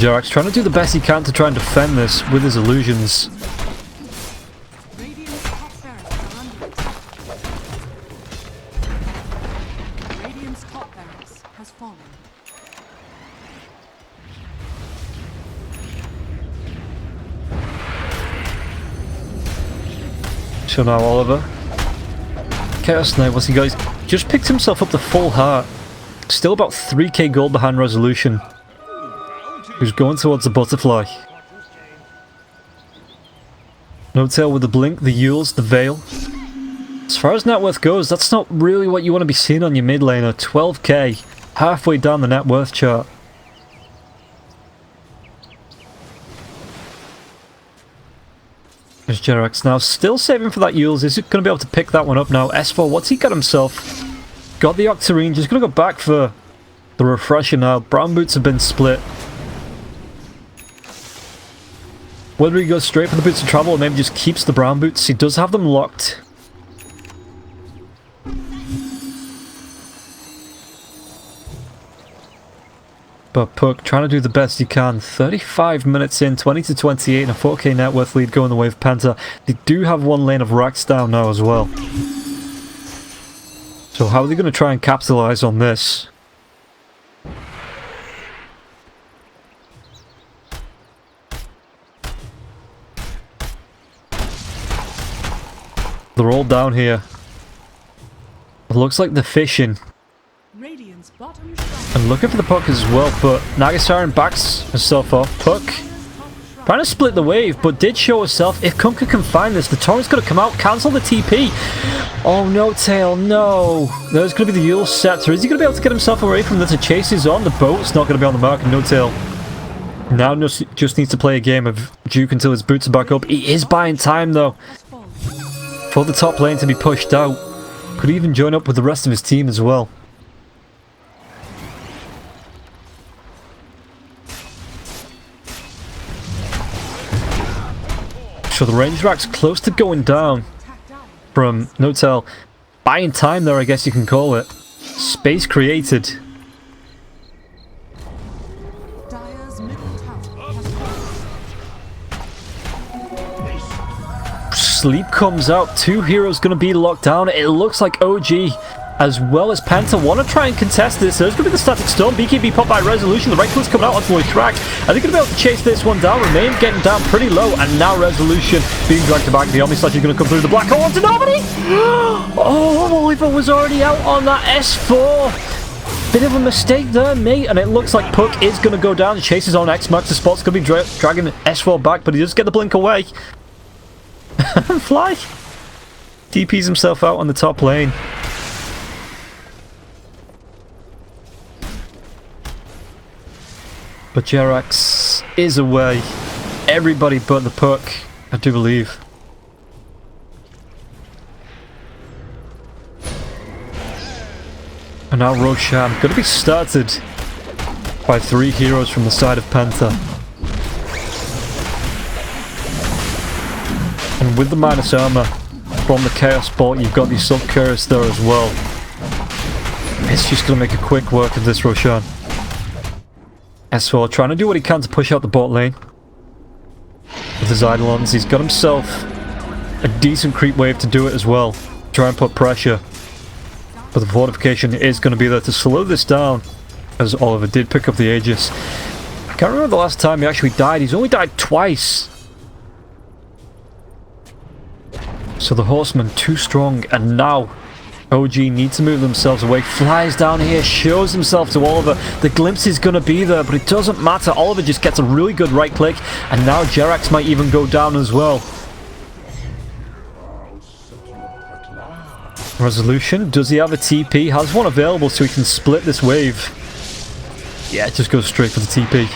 Jerax trying to do the best he can to try and defend this with his illusions. Radiant's top barracks are under attack. Radiant's top barracks has fallen. So now Oliver. Chaos Knight, what's he got? He's just picked himself up the full heart. Still about 3k gold behind Resolution. Who's going towards the butterfly. No tail with the blink, the Yules, the veil. As far as net worth goes, that's not really what you want to be seeing on your mid laner. 12k, halfway down the net worth chart. There's Jerax now, still saving for that Yules. Is he going to be able to pick that one up now? S4, what's he got himself? Got the Octarine, just going to go back for the refresher now. Brown boots have been split. Whether he goes straight for the boots of travel or maybe just keeps the brown boots, he does have them locked. But Puck trying to do the best he can. 35 minutes in, 20 to 28, and a 4k net worth lead going the way of Penta. They do have one lane of racks down now as well. So how are they going to try and capitalize on this? They're all down here. It looks like they're fishing. Radiant's bottom shrine. And looking for the Puck as well, but Nagasarin backs herself off. Puck trying to split the wave, but did show herself. If Kunkka can find this, the torrent's going to come out, cancel the TP. Oh, no tail, no. There's going to be the Yule Scepter. Is he going to be able to get himself away from this? The chase is on. The boat's not going to be on the mark, and no tail. Now just needs to play a game of Duke until his boots are back up. He is buying time, though, for the top lane to be pushed out. Could even join up with the rest of his team as well. So the range rack's close to going down from Notel. Buying time there, I guess you can call it. Space created. Dire's middle tower has fallen. Sleep comes out. Two heroes going to be locked down. It looks like OG as well as Penta want to try and contest this. There's going to be the static storm. BKB popped by Resolution. The right click's coming out onto a crack. Are they going to be able to chase this one down? Remain getting down pretty low. And now Resolution being dragged back. The Omni Slash is going to come through the black hole onto nobody. Oh, Oliver was already out on that S4. Bit of a mistake there, mate. And it looks like Puck is going to go down. Chases on X-Max. The spot's going to be dragging S4 back, but he does get the blink away. Fly. DPs himself out on the top lane. But Jerax is away. Everybody but the Puck, I do believe. And now Roshan going to be started by 3 heroes from the side of Penta. And with the minus armor from the Chaos Bolt, you've got the Sub-Curse there as well. It's just going to make a quick work of this Roshan. S4 trying to do what he can to push out the bot lane. With his Eidolons, he's got himself a decent creep wave to do it as well. Try and put pressure. But the fortification is going to be there to slow this down, as Oliver did pick up the Aegis. I can't remember the last time he actually died. He's only died twice. So the Horsemen too strong, and now OG need to move themselves away. Flies down here, shows himself to Oliver. The glimpse is going to be there, but it doesn't matter. Oliver just gets a really good right click, and now Jerax might even go down as well. Resolution, does he have a TP? Has one available so he can split this wave. Yeah, just goes straight for the TP.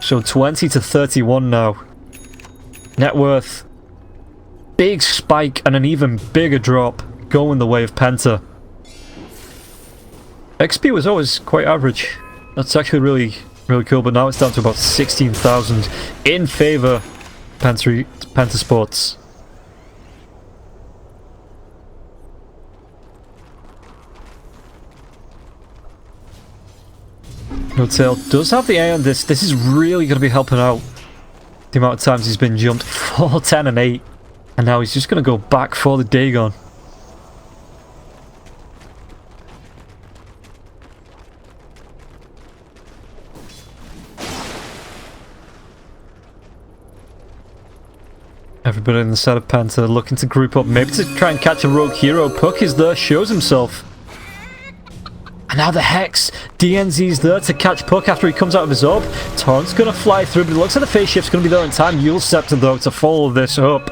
So 20 to 31 now. Net worth. Big spike and an even bigger drop going the way of Penta. XP was always quite average. That's actually really cool, but now it's down to about 16,000 in favor Penta Sports. No Tail does have the A on this. This is really going to be helping out. The amount of times he's been jumped. 4, 10, and 8. And now he's just going to go back for the Dagon. Everybody in the side of Penta looking to group up, maybe to try and catch a rogue hero. Puck is there, shows himself. And now the Hex. DNZ's there to catch Puck after he comes out of his orb. Torrent's going to fly through, but it looks like the phase shift's going to be there in time. Yule Scepter, though, to follow this up.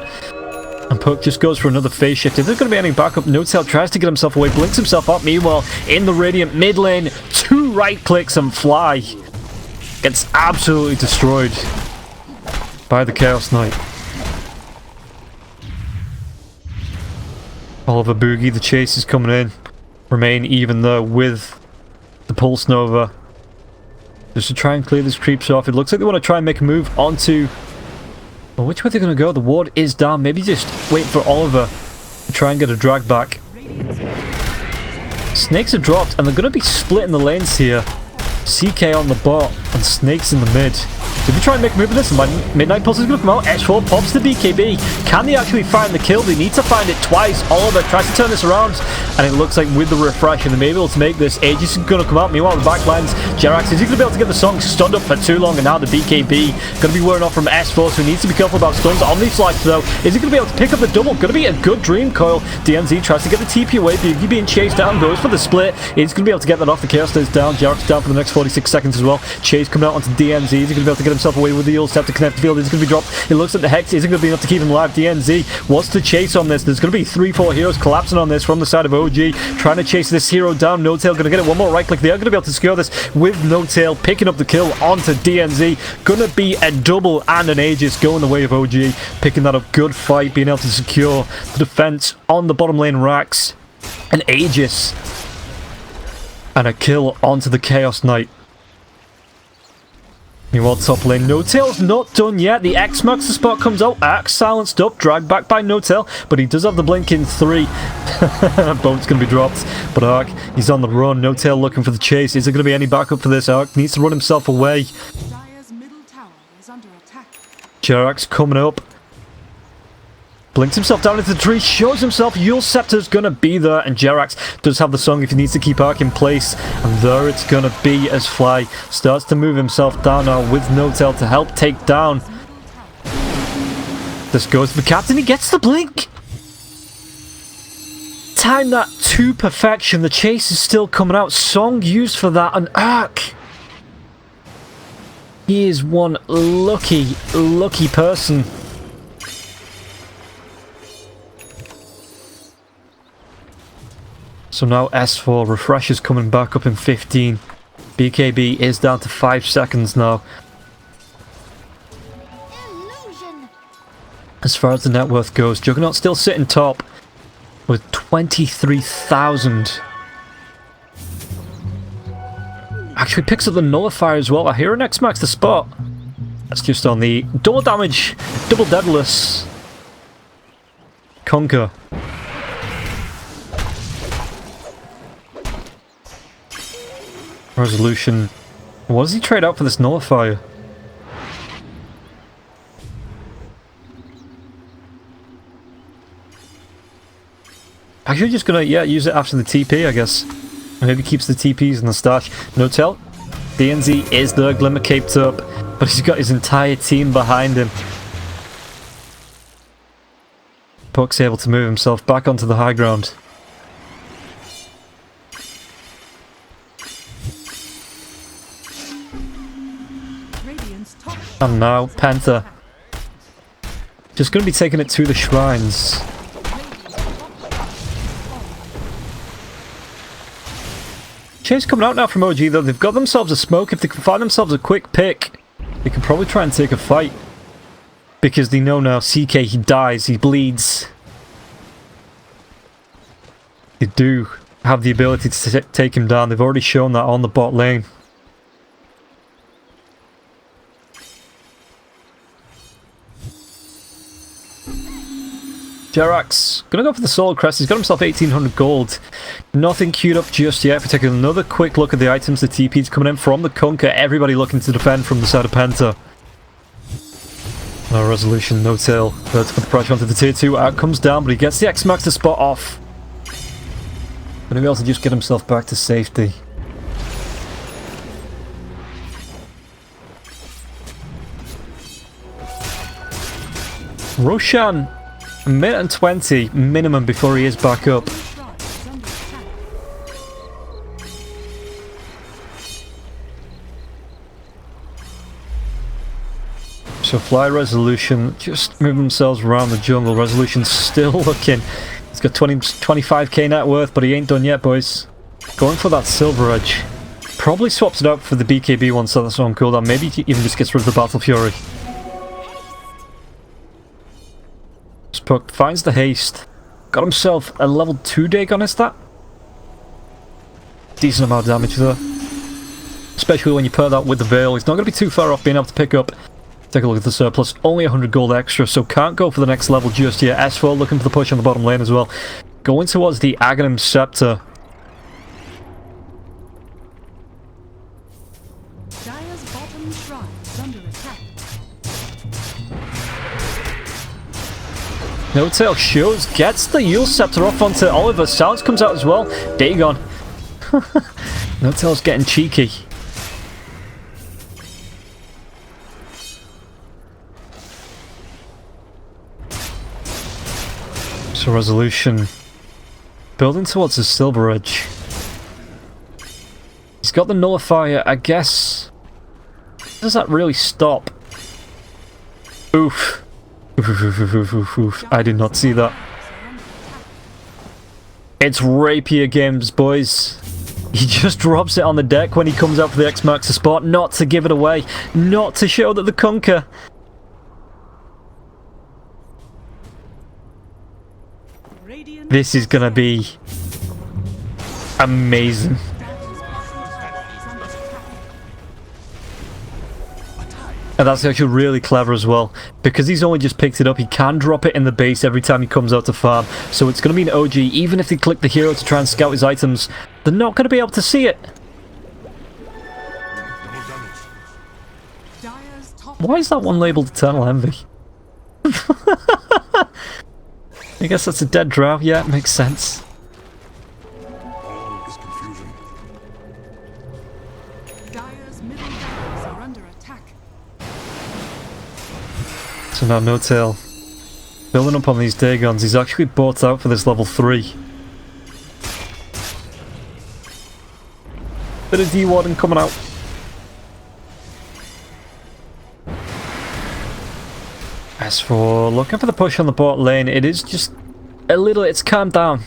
And Puck just goes for another phase shift. If there's going to be any backup, No Tail tries to get himself away, blinks himself up. Meanwhile, in the Radiant mid lane, 2 right clicks and fly. Gets absolutely destroyed by the Chaos Knight. Oliver Boogie, the chase is coming in. Remain even there with the Pulse Nova. Just to try and clear these creeps off. It looks like they want to try and make a move onto... Well, which way they're going to go? The ward is down. Maybe just wait for Oliver to try and get a drag back. Snakes are dropped and they're going to be splitting the lanes here. CK on the bot and Snakes in the mid. Did they try and make a move of this? Midnight Pulse is going to come out. S4 pops the BKB. Can they actually find the kill? They need to find it twice. Oliver tries to turn this around. And it looks like with the refresh, and they may be able to make this. Aegis is going to come out. Meanwhile, the backlines. Jerax, is he going to be able to get the song stunned up for too long? And now the BKB going to be wearing off from S4, so he needs to be careful about stuns. Omniflash, though. Is he going to be able to pick up the double? Going to be a good dream coil. DNZ tries to get the TP away. Boogie being chased down. Goes for the split. He's going to be able to get that off. The Chaos stays down. Jerax down for the next 46 seconds as well. Chase coming out onto DNZ. Is he going to be able to get himself away with the Yule Scepter to connect the field? Is going to be dropped. It looks like the Hex isn't going to be enough to keep him alive. DNZ wants to chase on this. There's going to be 3-4 heroes collapsing on this from the side of OG. Trying to chase this hero down. No Tail going to get it. One more right click. They are going to be able to secure this with No Tail picking up the kill onto DNZ. Going to be a double and an Aegis going the way of OG. Picking that up. Good fight. Being able to secure the defense on the bottom lane racks. An Aegis. And a kill onto the Chaos Knight. Meanwhile, top lane, No Tail's not done yet. The X marks the spot, comes out. Axe silenced up, dragged back by No Tail, but he does have the blink in 3. Boat's going to be dropped, but Ark, he's on the run. No Tail looking for the chase. Is there going to be any backup for this? Ark needs to run himself away. Dire's middle tower is under attack. Jerax coming up. Blinks himself down into the tree, shows himself. Yule Scepter's going to be there, and Jerax does have the song if he needs to keep Ark in place. And there it's going to be as Fly starts to move himself down now with No Tail to help take down. This goes to the captain, he gets the blink. Time that to perfection. The chase is still coming out. Song used for that, and Ark. He is one lucky, lucky person. So now S4, refresh is coming back up in 15. BKB is down to 5 seconds now. Illusion. As far as the net worth goes, Juggernaut still sitting top with 23,000. Actually picks up the Nullifier as well. I hear an X marks the spot. That's just on the double damage, double deadless. Conquer. Resolution. What does he trade out for this Nullifier? Actually just gonna, use it after the TP, I guess. Maybe keeps the TPs in the stash. No Tail. DNZ is there, Glimmer caped up, but he's got his entire team behind him. Puck's able to move himself back onto the high ground. And now, Penta. Just going to be taking it to the shrines. Chase coming out now from OG though. They've got themselves a smoke. If they can find themselves a quick pick, they can probably try and take a fight. Because they know now CK, he dies, he bleeds. They do have the ability to take him down. They've already shown that on the bot lane. Jerax gonna go for the Solar Crest. He's got himself 1800 gold. Nothing queued up just yet. If we take another quick look at the items, the TP's coming in from the Kunkka. Everybody looking to defend from the side of Penta. No resolution, no tail. But to put the pressure onto the tier 2. Out comes down, but he gets the X-Max to spot off. Gonna be able to just get himself back to safety. Roshan, a minute and 20 minimum before he is back up. So Fly Resolution just moving themselves around the jungle. Resolution's still looking. He's got 25k net worth, but he ain't done yet, boys. Going for that Silver Edge. Probably swaps it out for the BKB one, so that's on cooldown. Maybe he even just gets rid of the Battle Fury. Spook finds the haste. Got himself a level 2 Dagon, is that? Decent amount of damage though. Especially when you pair that with the Veil. He's not going to be too far off being able to pick up. Take a look at the surplus. Only 100 gold extra, so can't go for the next level just yet. S4 looking for the push on the bottom lane as well. Going towards the Aghanim Scepter. Dire's bottom shrine is under attack. No Tail shows, gets the Yule Scepter off onto Oliver. Silence comes out as well. Dagon. No Tail's getting cheeky. So Resolution building towards the Silver Edge. He's got the Nullifier, I guess. Does that really stop? Oof. Oof. I did not see that. It's Rapier games, boys. He just drops it on the deck when he comes out for the X-Max to spot, not to give it away, not to show that the Kunkka. This is gonna be amazing. And that's actually really clever as well. Because he's only just picked it up, he can drop it in the base every time he comes out to farm. So it's going to be an OG. Even if they click the hero to try and scout his items, they're not going to be able to see it. Why is that one labelled Eternal Envy? I guess that's a dead drow. Yeah, it makes sense. So now No Tail building up on these Dagons. He's actually bought out for this level 3. Bit of D-Warden coming out. As for looking for the push on the bot lane, it is just a little, it's calmed down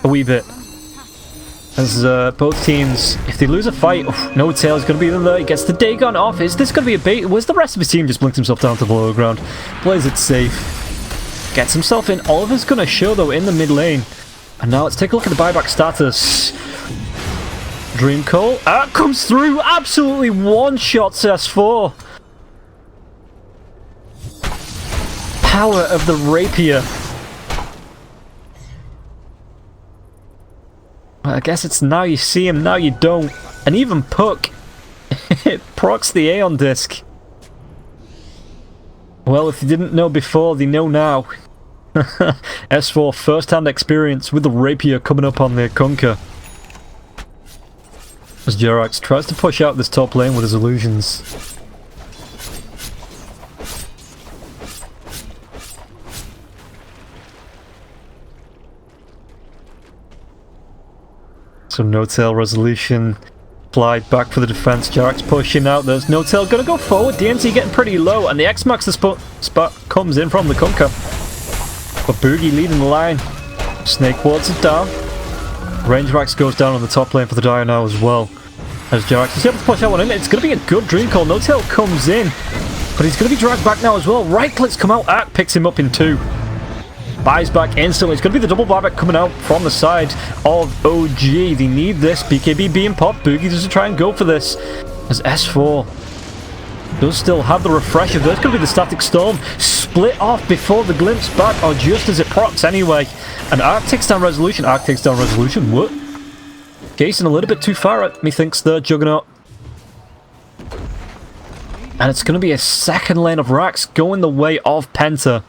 a wee bit. As both teams, if they lose a fight, No Tail is going to be in there. He gets the Dagon off. Is this going to be a bait? Where's the rest of his team? Just blinks himself down to the lower ground. Plays it safe. Gets himself in. Oliver's going to show though in the mid lane. And now let's take a look at the buyback status. Dream Call. Comes through. Absolutely one-shots S4. Power of the Rapier. I guess it's now you see him, now you don't. And even Puck, it procs the Aeon disc. Well, if you didn't know before, they know now. S4 first-hand experience with the Rapier coming up on the Kunkka. As Jerax tries to push out this top lane with his illusions. So No Tail Resolution applied back for the defense. Jerax pushing out. There's No Tail gonna go forward. DNC getting pretty low, and the X-Max spot comes in from the Kunkka. But Boogie leading the line. Snake wards it down. Range Rax goes down on the top lane for the Dire now as well. As Jerax is able to push that one in. It's gonna be a good dream call. No Tail comes in, but he's gonna be dragged back now as well. Right clicks come out. Picks him up in 2. Buys back instantly. It's going to be the double buyback coming out from the side of OG. They need this. BKB being popped. Boogie doesn't try and go for this. As S4 Does still have the refresher. There's going to be the static storm. Split off before the glimpse back, or just as it procs anyway. And Arc takes down Resolution. Arc takes down Resolution. What? Jason a little bit too far at methinks there, Juggernaut. And it's going to be a second lane of racks going the way of Penta.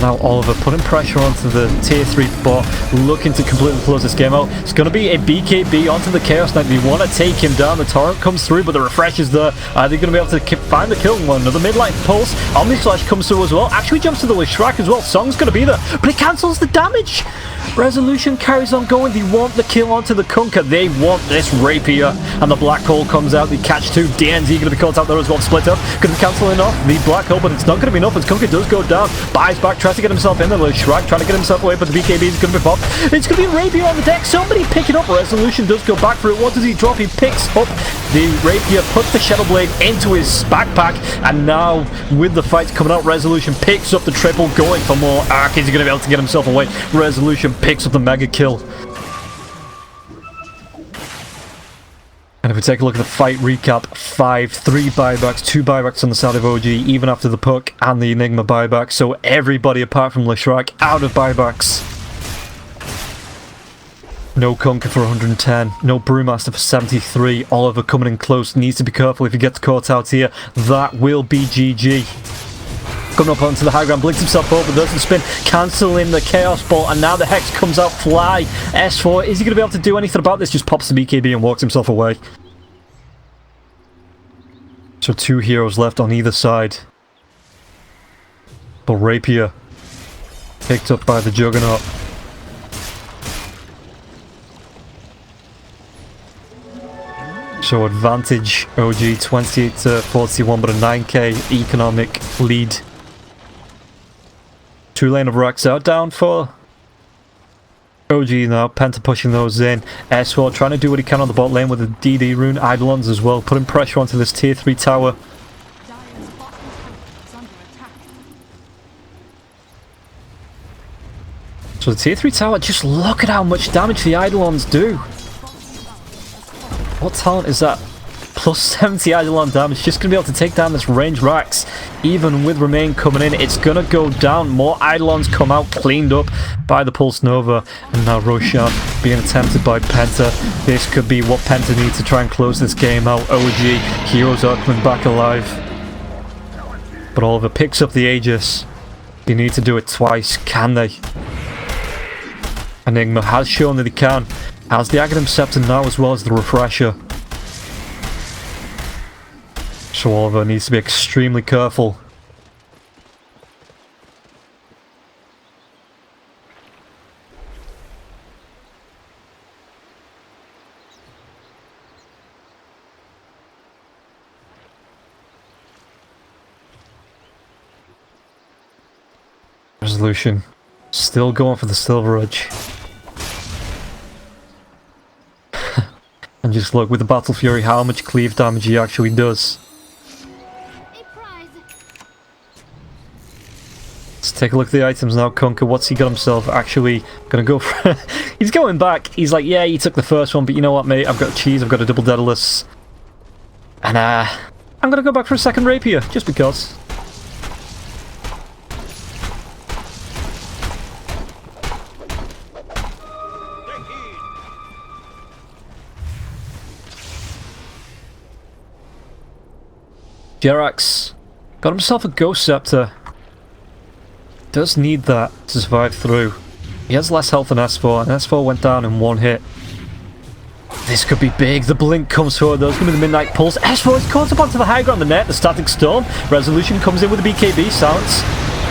Now Oliver putting pressure onto the tier 3 bot, looking to completely close this game out. It's going to be a BKB onto the Chaos Knight. They want to take him down. The torrent comes through, but the refresh is there. Are they going to be able to find the kill? One another mid-light pulse. Omni Slash comes through as well. Actually jumps to the Lishrak as well. Song's going to be there, but it cancels the damage. Resolution carries on going. They want the kill onto the Kunkka. They want this Rapier. And the Black Hole comes out. They catch two. DNZ going to be caught out there as well. Split up. Going to be cancelling off the Black Hole, but it's not going to be enough as Kunkka does go down. Buys back. Tries to get himself in there. Shrag trying to get himself away, but the BKB is going to be popped. It's going to be Rapier on the deck. Somebody pick it up. Resolution does go back for it. What does he drop? He picks up the Rapier, puts the Shadow Blade into his backpack, and now with the fights coming out, Resolution picks up the triple, going for more. Arc is going to be able to get himself away. Resolution picks up the mega kill. And if we take a look at the fight recap, 3 buybacks, 2 buybacks on the side of OG, even after the Puck and the Enigma buyback. So everybody apart from Lishrak out of buybacks. No Kunkka for 110, no Brewmaster for 73. Oliver coming in close, needs to be careful if he gets caught out here. That will be GG. Coming up onto the high ground, blinks himself over, does the spin, cancelling the Chaos Ball, and now the Hex comes out fly. S4, is he going to be able to do anything about this? Just pops the BKB and walks himself away. So 2 heroes left on either side. But Rapier picked up by the Juggernaut. So advantage OG 28 to 41, but a 9k economic lead. 2 lane of racks out down for OG now. Penta pushing those in. S4 trying to do what he can on the bot lane with the DD rune. Eidolons as well, putting pressure onto this tier 3 tower. So the tier 3 tower, just look at how much damage the Eidolons do. What talent is that? Plus 70 Eidolon damage, just going to be able to take down this range racks. Even with Remain coming in, it's going to go down. More Eidolons come out, cleaned up by the Pulse Nova. And now Roshan being attempted by Penta. This could be what Penta needs to try and close this game out. OG, heroes are coming back alive. But Oliver picks up the Aegis. They need to do it twice, can they? Enigma has shown that he can. Has the Aghanim Scepter now as well as the Refresher. So Oliver needs to be extremely careful. Resolution. Still going for the Silver Edge. And just look with the Battle Fury how much cleave damage he actually does. Let's take a look at the items now. Kunkka, what's he got himself actually gonna go for? He's going back. He's like, yeah, you took the first one, but you know what, mate? I've got cheese, I've got a double Daedalus. And I'm gonna go back for a second Rapier, just because. Jerax got himself a Ghost Scepter. Does need that to survive through. He has less health than S4, and S4 went down in 1 hit. This could be big. The blink comes forward. There's going to be the Midnight Pulse. S4 is caught up onto the high ground, the net, the Static Storm. Resolution comes in with the BKB. Silence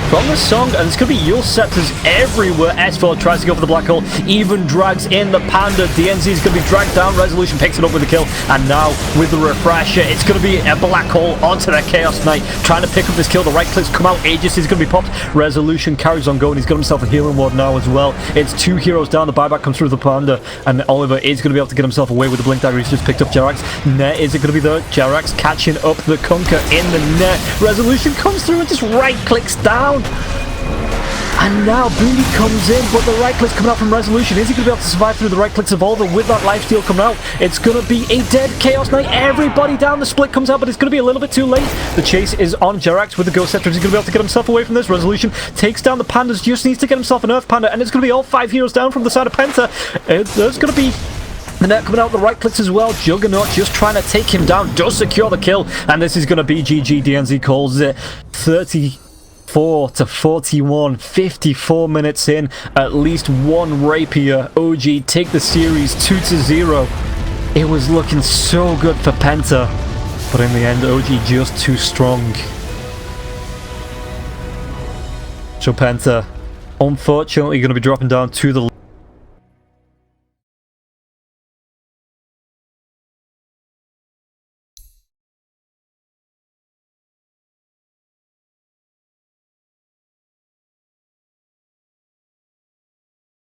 from the Song, and it's going to be Yule Scepters everywhere. S4 tries to go for the Black Hole, even drags in the Panda. DNZ is going to be dragged down. Resolution picks it up with the kill, and now with the Refresher, it's going to be a Black Hole onto the Chaos Knight, trying to pick up this kill. The right clicks come out. Aegis is going to be popped. Resolution carries on going. He's got himself a healing ward now as well. It's 2 heroes down. The buyback comes through the Panda, and Oliver is going to be able to get himself away with the Blink Dagger. He's just picked up Jerax. Net, is it going to be there? Jerax catching up the Kunkka in the net. Resolution comes through and just right clicks down. And now Booty comes in, but the right click's coming out from Resolution. Is he going to be able to survive through the right click's Evolver with that lifesteal coming out? It's going to be a dead Chaos Knight. Everybody down. The split comes out, but it's going to be a little bit too late. The chase is on Jerax with the Ghost Scepter. Is he going to be able to get himself away from this? Resolution takes down the Pandas. Just needs to get himself an Earth Panda, and it's going to be all 5 heroes down from the side of Penta. There's going to be the net coming out, the right clicks as well. Juggernaut just trying to take him down. Does secure the kill, and this is going to be GG. DNZ calls it 34 to 41, 54 minutes in, at least one Rapier. OG take the series 2-0. It was looking so good for Penta, but in the end, OG just too strong. So Penta, unfortunately, going to be dropping down to the